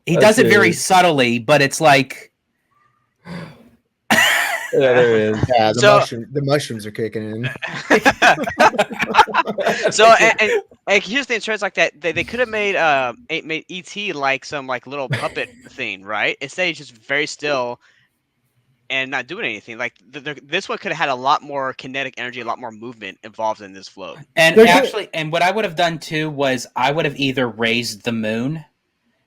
he does it very subtly, but it's like... Yeah, there it is. Yeah, the mushrooms are kicking in. So, and here's the insurance like that. They could have made ET like some like little puppet thing, right? Instead, he's just very still and not doing anything. Like this one could have had a lot more kinetic energy, a lot more movement involved in this float. And actually, and what I would have done too was I would have either raised the moon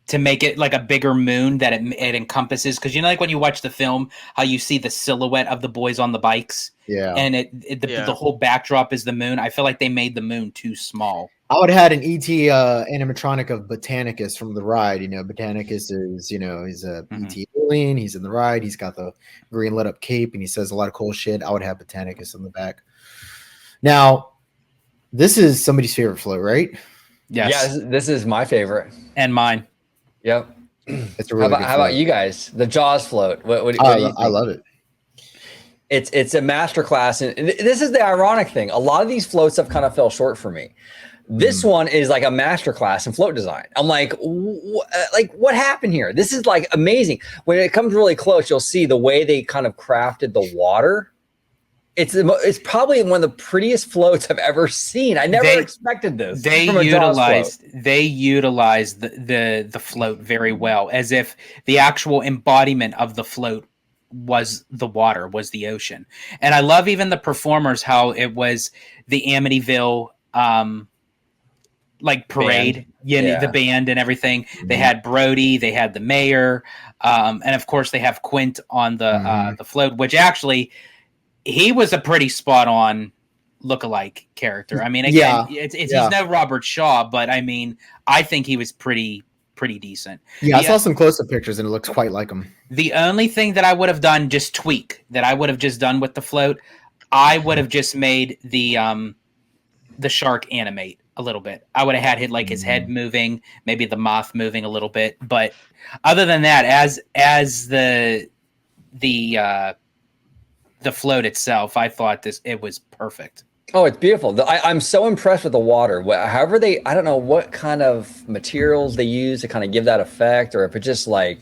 to make it like a bigger moon that it encompasses. Because like when you watch the film, how you see the silhouette of the boys on the bikes. Yeah. And the whole backdrop is the moon. I feel like they made the moon too small. I would have had an ET animatronic of Botanicus from the ride. Botanicus is, he's a ET alien. He's in the ride. He's got the green lit up cape and he says a lot of cool shit. I would have Botanicus in the back. Now, this is somebody's favorite float, right? Yes. Yeah, this is my favorite. And mine. Yep. It's a really how about you guys? The Jaws float. What do you think? I love it. It's a masterclass, and this is the ironic thing. A lot of these floats have kind of fell short for me. This one is like a masterclass in float design. I'm like, what happened here? This is like amazing. When it comes really close, you'll see the way they kind of crafted the water. It's probably one of the prettiest floats I've ever seen. I never expected this. They utilized the float very well, as if the actual embodiment of the float was the water, was the ocean. And I love even the performers, how it was the Amityville like parade, the band and everything. They had Brody, they had the mayor, and of course they have Quint on the float, which actually he was a pretty spot on look-alike character. I mean, Yeah. again, it's Yeah. he's no Robert Shaw, but I mean, I think he was pretty decent. Yeah, I The- saw some close-up pictures and it looks quite like him. The only thing that I would have done, just tweak, that I would have just done with the float, I would have just made the shark animate a little bit. I would have had his head moving, maybe the moth moving a little bit, but other than that, as the float itself, I thought it was perfect. Oh, it's beautiful. I'm so impressed with the water. However I don't know what kind of materials they use to kind of give that effect, or if it's just like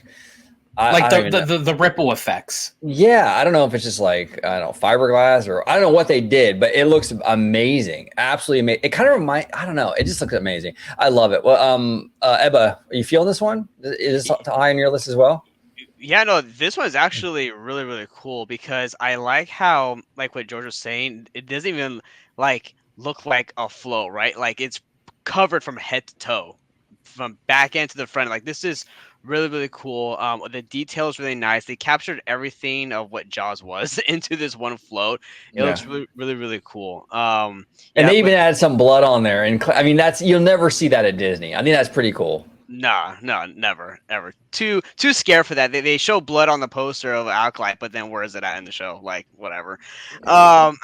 the ripple effects. Yeah, I don't know if it's just like, I don't know, fiberglass, or I don't know what they did, but it looks amazing. Absolutely amazing. It kind of I don't know, it just looks amazing. I love it. Well, Ebba, are you feeling this one? Is this high on your list as well? Yeah, no, this one is actually really, really cool because I like how, like what George was saying, it doesn't even look like a float, right? Like it's covered from head to toe, from back end to the front. Like this is really, really cool. The detail is really nice. They captured everything of what Jaws was into this one float. It looks really, really, really cool. And they even added some blood on there, and I mean, you'll never see that at Disney. I think that's pretty cool. No, never, ever. Too scared for that. They show blood on the poster of Alkalite, but then where is it at in the show? Like whatever.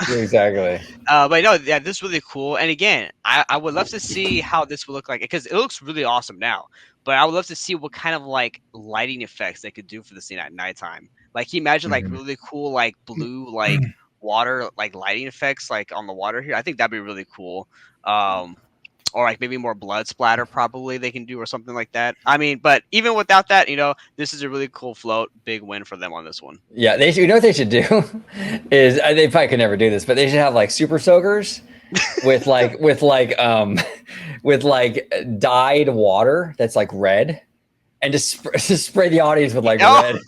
Exactly. But no, yeah, this is really cool. And again, I would love to see how this would look like, because it looks really awesome now. But I would love to see what kind of like lighting effects they could do for the scene at nighttime. Like, can you imagine like really cool like blue like water like lighting effects like on the water here? I think that'd be really cool. Or like maybe more blood splatter probably they can do, or something like that. I mean, but even without that, this is a really cool float. Big win for them on this one. Yeah, you know what they should do is, they probably could never do this, but they should have like super soakers with dyed water that's like red, and just spray the audience with like red.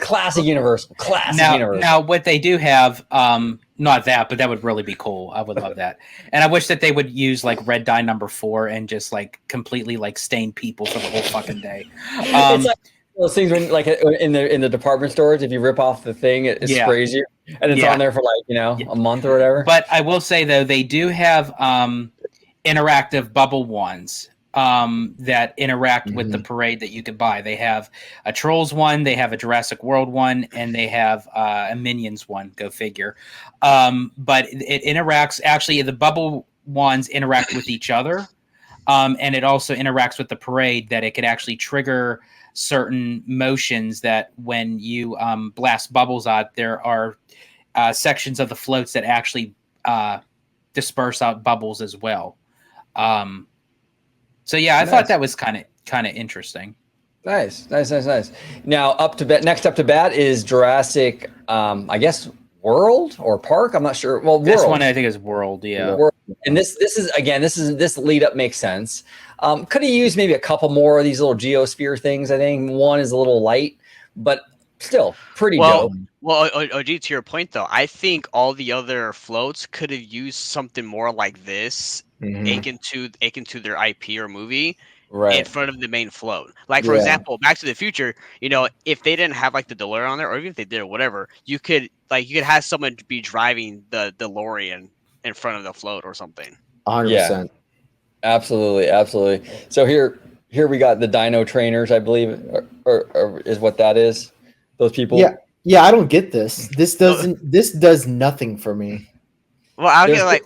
Classic Universal. Now, what they do have, not that, but that would really be cool. I would love that. And I wish that they would use like red dye number 4 and just like completely like stain people for the whole fucking day. It's like those things when like in the department stores, if you rip off the thing, it sprays you, and it's on there for like a month or whatever. But I will say though, they do have interactive bubble ones that interact with the parade that you could buy. They have a Trolls one, they have a Jurassic World one, and they have a Minions one. Go figure. But it interacts. Actually, the bubble ones interact with each other, and it also interacts with the parade. That it could actually trigger certain motions. That when you blast bubbles out, there are sections of the floats that actually disperse out bubbles as well. So yeah, I thought that was kind of interesting. Nice. Now next up to bat is Jurassic, I guess World or Park. I'm not sure. Well, this World. one I think is World. Yeah. World. And this lead up makes sense. Could have used maybe a couple more of these little geosphere things. I think one is a little light, but still pretty dope. Well, OG, to your point though, I think all the other floats could have used something more like this, akin to their IP or movie, in front of the main float. Like for example, Back to the Future. If they didn't have like the DeLorean on there, or even if they did or whatever, you could have someone be driving the DeLorean in front of the float or something. 100%. Absolutely. So here we got the Dino Trainers, I believe, or is what that is. Those people. Yeah, I don't get this. This does nothing for me. Well, I get like,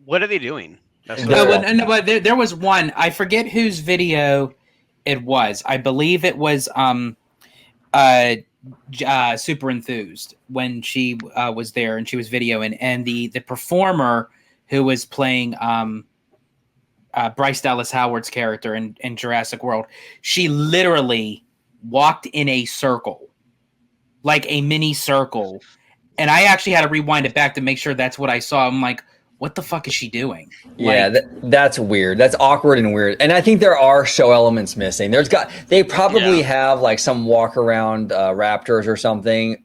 what are they doing? But there was one. I forget whose video it was. I believe it was Super Enthused when she was there and she was videoing, and the performer who was playing Bryce Dallas Howard's character in Jurassic World, she literally walked in a circle. Like a mini circle, and I actually had to rewind it back to make sure that's what I saw. I'm like, what the fuck is she doing? Yeah, that's weird. That's awkward and weird. And I think there are show elements missing. They probably have like some walk around raptors or something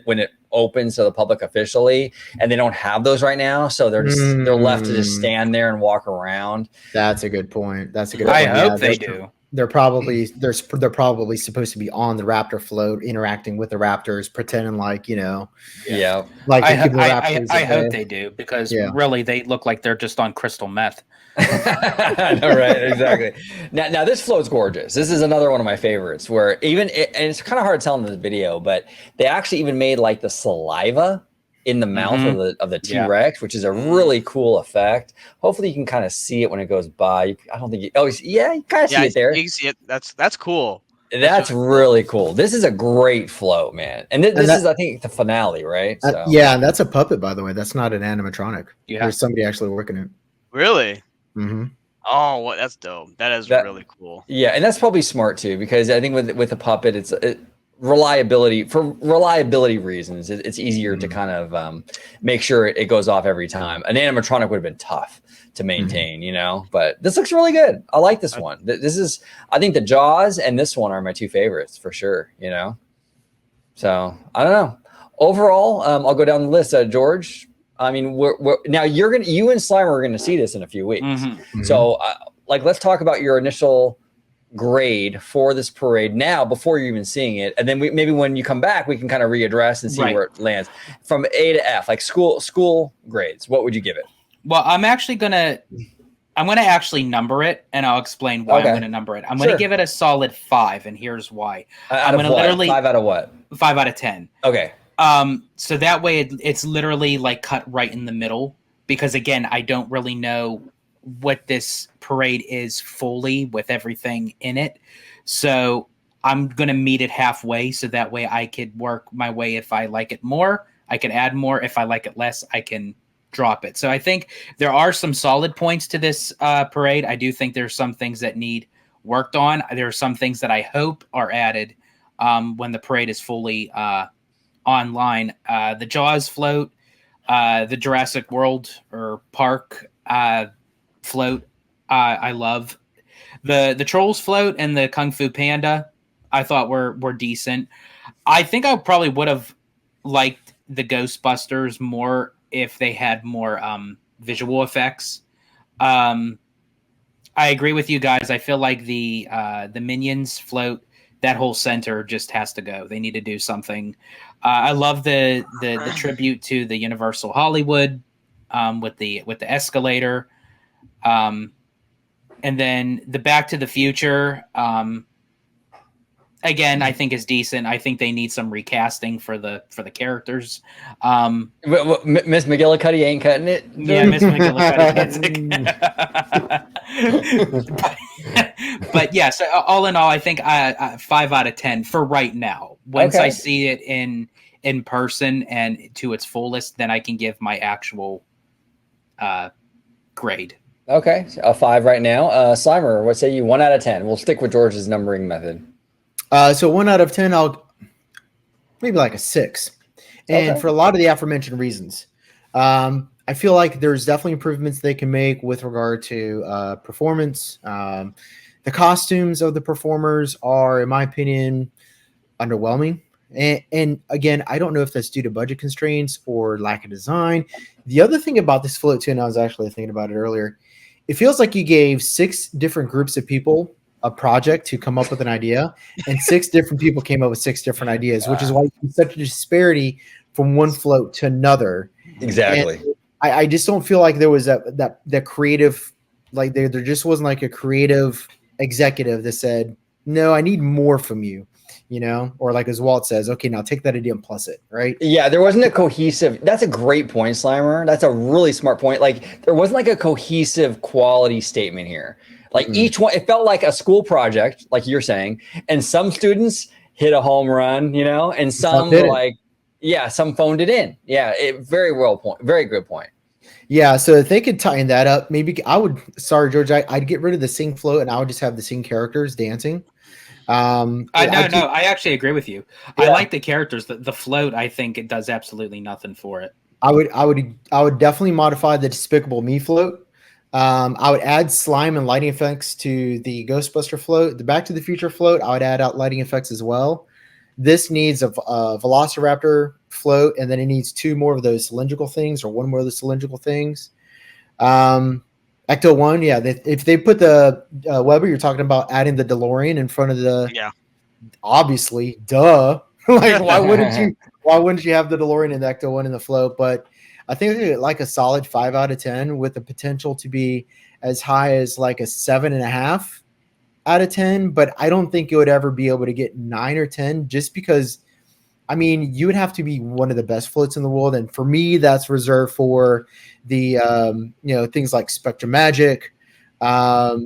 when it opens to the public officially, and they don't have those right now, so they're left to just stand there and walk around. That's a good point. I hope they do. they're probably they're probably supposed to be on the raptor float, interacting with the raptors, pretending like Yeah. like I, they're keeping the raptors I at hope bay. they do, because Yeah. really they look like they're just on crystal meth. I know, right? Exactly. Now this float's gorgeous. This is another one of my favorites. Where and it's kind of hard to tell in this video, but they actually even made like the saliva in the mouth of the Yeah. T-Rex, which is a really cool effect. Hopefully, you can kind of see it when it goes by. I don't think you. Oh, yeah, you kind of see it there. You can see it. That's cool. That's really cool. This is a great float, man. And this is, I think, the finale, right? So Yeah, and that's a puppet, by the way. That's not an animatronic. Yeah. There's somebody actually working it. Really? Mm-hmm. Oh, what? That's dope. That is really cool. Yeah, and that's probably smart too, because I think with the puppet, it's reliability reasons. It's easier to kind of make sure it goes off every time. An animatronic would have been tough to maintain, but this looks really good. I like this one. This is, I think the Jaws and this one are my two favorites for sure. So I don't know. Overall, I'll go down the list. George, I mean, we're now you and Slimer are going to see this in a few weeks. Mm-hmm. So let's talk about your initial grade for this parade now before you're even seeing it, and then maybe when you come back we can kind of readdress and see where it lands from A to F, like school grades. What would you give it? Well, I'm gonna actually number it, and I'll explain why I'm gonna number it. I'm gonna give it a solid 5, and here's why. I'm gonna literally 5 out of what? 5 out of 10. Okay. So that way it's literally like cut right in the middle, because again, I don't really know what this parade is fully with everything in it. So I'm going to meet it halfway, so that way I could work my way. If I like it more, I can add more. If I like it less, I can drop it. So I think there are some solid points to this parade. I do think there's some things that need worked on. There are some things that I hope are added when the parade is fully online. The Jaws float, the Jurassic World or Park float, I love. The Trolls float and the Kung Fu Panda, I thought were decent. I think I probably would have liked the Ghostbusters more if they had more visual effects. I agree with you guys. I feel like the Minions float, that whole center just has to go. They need to do something. I love the tribute to the Universal Hollywood with the escalator. And then the Back to the Future, again, I think is decent. I think they need some recasting for the characters. Miss McGillicuddy ain't cutting it. Yeah, Miss McGillicuddy. But yeah, so all in all, I think 5 out of 10 for right now. Once I see it in person and to its fullest, then I can give my actual grade. Okay, a 5 right now. Slimer, what say you? 1 out of 10. We'll stick with George's numbering method. So 1 out of 10, I'll maybe like a 6, and for a lot of the aforementioned reasons. I feel like there's definitely improvements they can make with regard to performance. The costumes of the performers are, in my opinion, underwhelming. And again, I don't know if that's due to budget constraints or lack of design. The other thing about this float too, and I was actually thinking about it earlier, it feels like you gave 6 different groups of people a project to come up with an idea, and 6 different people came up with 6 different ideas, which is why you such a disparity from one float to another. Exactly. And I just don't feel like there was that creative, like there just wasn't like a creative executive that said, no, I need more from you. Or like as Walt says, okay, now take that idea and plus it, right? Yeah, there wasn't a cohesive. That's a great point, Slimer. That's a really smart point. Like there wasn't like a cohesive quality statement here. Like each one, it felt like a school project, like you're saying, and some students hit a home run, and some were some phoned it in. Yeah, very good point. Yeah, so if they could tighten that up, maybe I would. Sorry, George, I'd get rid of the sing float and I would just have the sing characters dancing. I actually agree with you. Yeah. I like the characters. The float, I think it does absolutely nothing for it. I would definitely modify the Despicable Me float. I would add slime and lighting effects to the Ghostbuster float. The Back to the Future float, I would add out lighting effects as well. This needs a Velociraptor float, and then it needs 2 more of those cylindrical things, or 1 more of the cylindrical things. Ecto One, yeah. If they put the Weber, you're talking about adding the DeLorean in front of the. Yeah. Obviously, duh. Like, why wouldn't you? Why wouldn't you have the DeLorean and the Ecto One in the float? But I think like a solid 5 out of 10 with the potential to be as high as like a 7.5 out of 10. But I don't think it would ever be able to get 9 or 10 just because. I mean, you would have to be one of the best floats in the world, and for me, that's reserved for the things like Spectrum Magic, not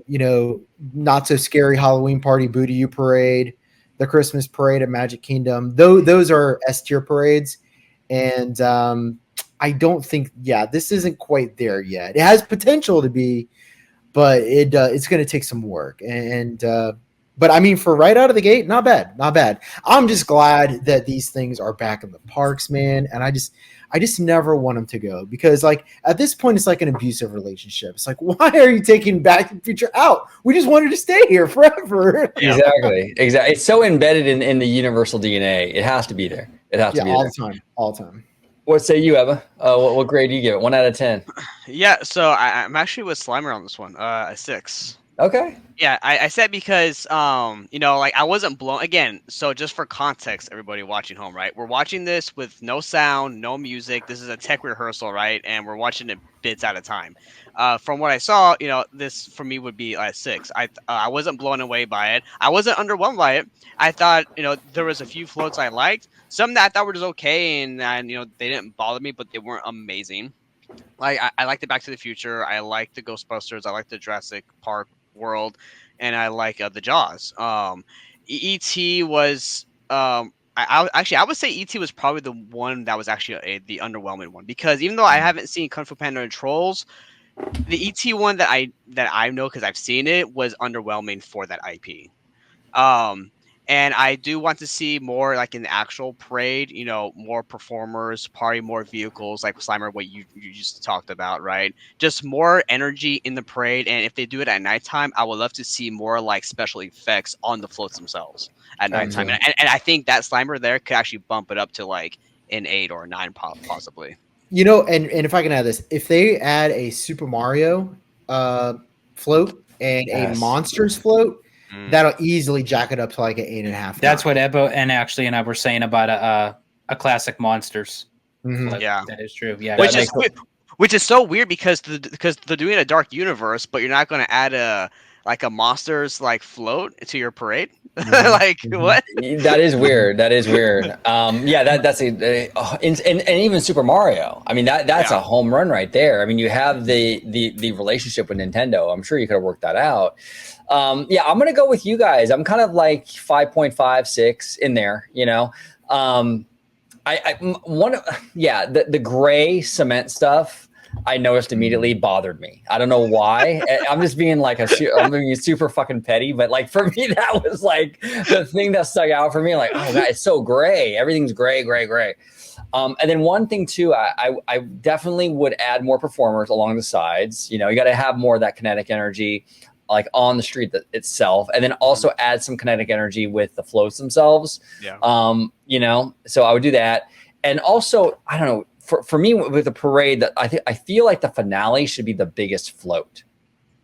so scary Halloween party, Booty You parade, the Christmas parade at Magic Kingdom. Those are S tier parades, and I don't think, this isn't quite there yet. It has potential to be, but it's going to take some work, and but I mean, for right out of the gate, not bad, not bad. I'm just glad that these things are back in the parks, man. And I just never want them to go because, like, at this point, it's like an abusive relationship. It's like, why are you taking Back to the Future out? We just wanted to stay here forever. Exactly. It's so embedded in the Universal DNA. It has to be there. It has to be all there. the time, all the time. What say you, Eva? What grade do you give it? 1 out of 10. Yeah, so I'm actually with Slimer on this one. A 6. Okay. Yeah, I said because like I wasn't blown again. So just for context, everybody watching home, right? We're watching this with no sound, no music. This is a tech rehearsal, right? And we're watching it bits at a time. From what I saw, this for me would be a 6. I wasn't blown away by it. I wasn't underwhelmed by it. I thought there was a few floats I liked. Some that I thought were just okay, and they didn't bother me, but they weren't amazing. Like I like the Back to the Future. I like the Ghostbusters. I like the Jurassic Park world, and I like the Jaws. ET was I would say ET was probably the one that was actually the underwhelming one because even though I haven't seen Kung Fu Panda and Trolls, the ET one that I know because I've seen it was underwhelming for that IP. And I do want to see more like in the actual parade, more performers, probably more vehicles, like Slimer, what you just talked about, right? Just more energy in the parade. And if they do it at nighttime, I would love to see more like special effects on the floats themselves at nighttime. And I think that Slimer there could actually bump it up to like an 8 or a 9 possibly. And if I can add this, if they add a Super Mario float and a Monsters float, that'll easily jack it up to like an 8.5. That's what Ebbo and I were saying about a classic Monsters. Mm-hmm. Yeah, that is true. Yeah, which is so weird because they're doing a dark universe, but you're not going to add a Monsters like float to your parade. Mm-hmm. What? That is weird. That's and even Super Mario. I mean that's a home run right there. I mean you have the relationship with Nintendo. I'm sure you could have worked that out. I'm gonna go with you guys. I'm kind of like 5.5, 6 in there. The gray cement stuff I noticed immediately bothered me. I don't know why. I'm just being I'm being super fucking petty, but like for me that was like the thing that stuck out for me. Like, oh god, it's so gray. Everything's gray. And then one thing too, I definitely would add more performers along the sides. You got to have more of that kinetic energy like on the street itself, and then also add some kinetic energy with the floats themselves. Yeah. So I would do that. And also, I don't know, for me with the parade, that I feel like the finale should be the biggest float.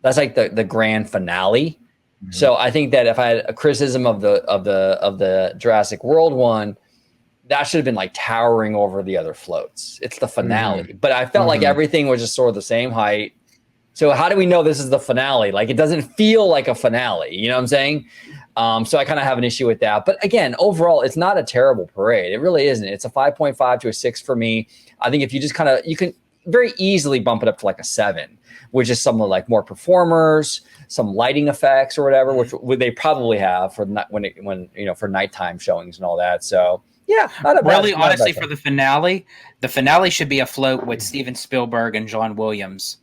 That's like the grand finale. Mm-hmm. So I think that if I had a criticism of the Jurassic World one, that should have been like towering over the other floats. It's the finale. Mm-hmm. But I felt like everything was just sort of the same height. So how do we know this is the finale? Like, it doesn't feel like a finale. You know what I'm saying? So I kind of have an issue with that. But again, overall, it's not a terrible parade. It really isn't. It's a 5.5 to a 6 for me. I think if you just you can very easily bump it up to like a 7, which is some like more performers, some lighting effects or whatever, which they probably have for for nighttime showings and all that. So yeah, honestly, for the finale should be afloat with Steven Spielberg and John Williams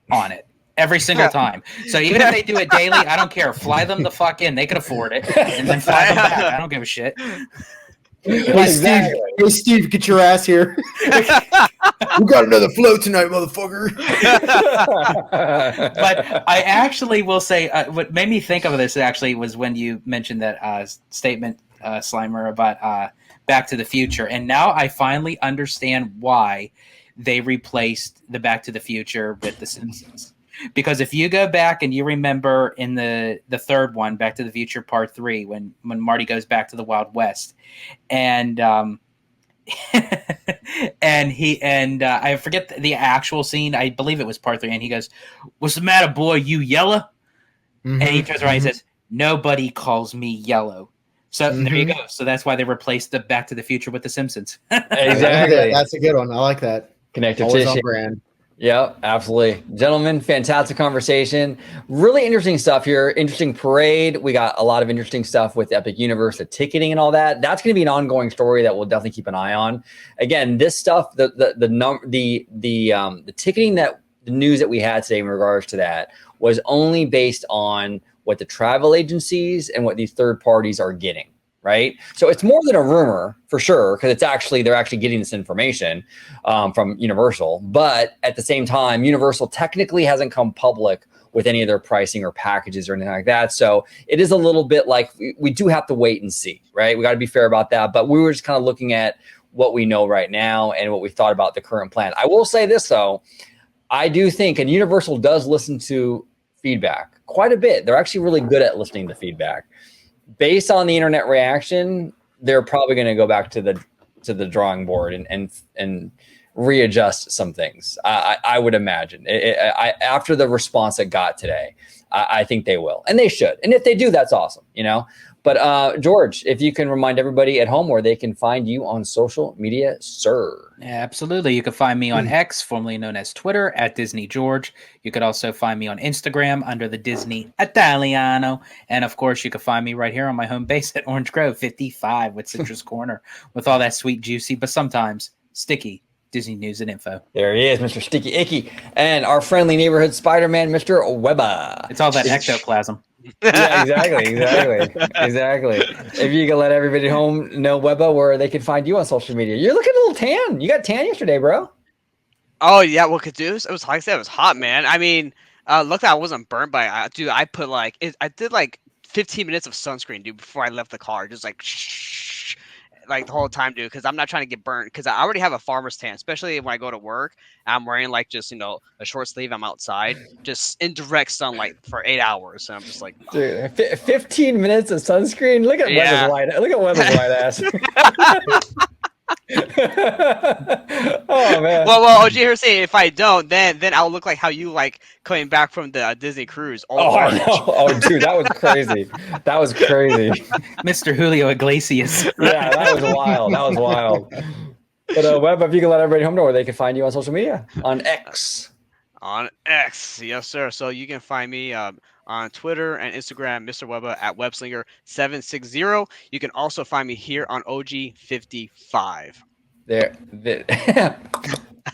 on it every single time. So even if they do it daily, I don't care. Fly them the fuck in. They can afford it. And then fly them back. I don't give a shit. Hey, Steve, get your ass here. We got another float tonight, motherfucker. But I actually will say, what made me think of this actually was when you mentioned that statement, Slimer, about Back to the Future. And now I finally understand why they replaced the Back to the Future with The Simpsons. Because if you go back and you remember in the third one, Back to the Future Part 3, when Marty goes back to the Wild West, and and I forget the actual scene. I believe it was Part 3, and he goes, "What's the matter, boy? You yellow?" And he turns around and he says, "Nobody calls me yellow." So there you go. So that's why they replaced the Back to the Future with the Simpsons. Exactly. That's a good one. I like that. Connective Always tissue. on brand. Yeah, absolutely. Gentlemen, fantastic conversation. Really interesting stuff here. Interesting parade. We got a lot of interesting stuff with Epic Universe, the ticketing and all that. That's going to be an ongoing story that we'll definitely keep an eye on. Again, this stuff, the ticketing, that the news that we had today in regards to that was only based on what the travel agencies and what these third parties are getting. Right. So it's more than a rumor for sure, because they're actually getting this information from Universal. But at the same time, Universal technically hasn't come public with any of their pricing or packages or anything like that. So it is a little bit like we do have to wait and see. Right. We got to be fair about that. But we were just kind of looking at what we know right now and what we thought about the current plan. I will say this, though. I do think, and Universal does listen to feedback quite a bit. They're actually really good at listening to feedback. Based on the internet reaction, they're probably going to go back to the drawing board and readjust some things. I would imagine after the response it got today, I think they will, and they should. And if they do, that's awesome, But George, if you can remind everybody at home where they can find you on social media, sir. Absolutely. You can find me on X, formerly known as Twitter, at Disney George. You could also find me on Instagram under the Disney Italiano. And of course, you can find me right here on my home base at Orange Grove 55 with Citrus Corner with all that sweet, juicy, but sometimes sticky Disney news and info. There he is, Mr. Sticky Icky. And our friendly neighborhood Spider-Man, Mr. Webba. It's all that ectoplasm. Yeah, exactly. If you can let everybody home know, Webba, where they can find you on social media. You're looking a little tan. You got tan yesterday, bro. Oh yeah, well, Caduce, it was like I said, it was hot, man. I mean, luckily I wasn't burned by it. Dude, I put I did 15 minutes of sunscreen, dude, before I left the car, just the whole time, dude, because I'm not trying to get burnt, because I already have a farmer's tan, especially when I go to work. I'm wearing just a short sleeve. I'm outside, just in direct sunlight for 8 hours, and I'm just like, oh. Dude, 15 minutes of sunscreen. Look at Webba's white ass. Oh man. Well, OG here saying if I don't, then I'll look like how you coming back from the Disney cruise. I know. Oh, dude, that was crazy. Mr. Julio Iglesias. Yeah, that was wild. But Webb, if you can let everybody home know where they can find you on social media, on X. On X, yes, sir. So you can find me on Twitter and Instagram, Mr. Webba at Webslinger760. You can also find me here on OG55. There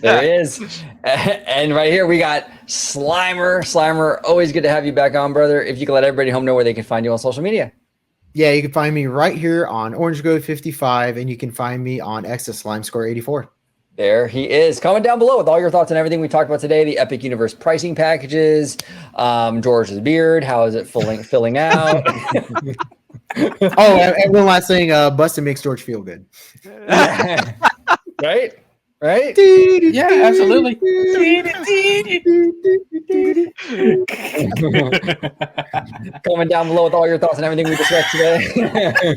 is. And right here we got Slimer. Slimer, always good to have you back on, brother. If you can let everybody home know where they can find you on social media. Yeah, you can find me right here on Orange Grove 55, and you can find me on X at SlimeScore84. There he is. Comment down below with all your thoughts on everything we talked about today. The Epic Universe pricing packages, George's beard, how is it filling out? Oh, and one last thing, Bustin makes George feel good. Right? Yeah, absolutely. Comment down below with all your thoughts on everything we discussed today.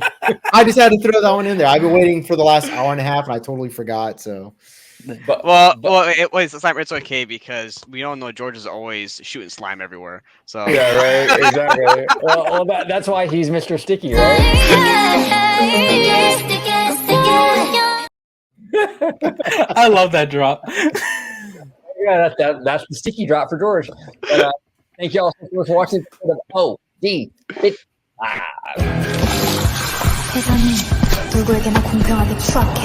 I just had to throw that one in there. I've been waiting for the last hour and a half, and I totally forgot. So, it's okay, because we all know George is always shooting slime everywhere. So yeah, right, exactly. Well, that's why he's Mr. Sticky, right? I love that drop. Yeah, that's the sticky drop for George. But, thank you all so much for watching. 세상이 누구에게나 공평하게 추악해.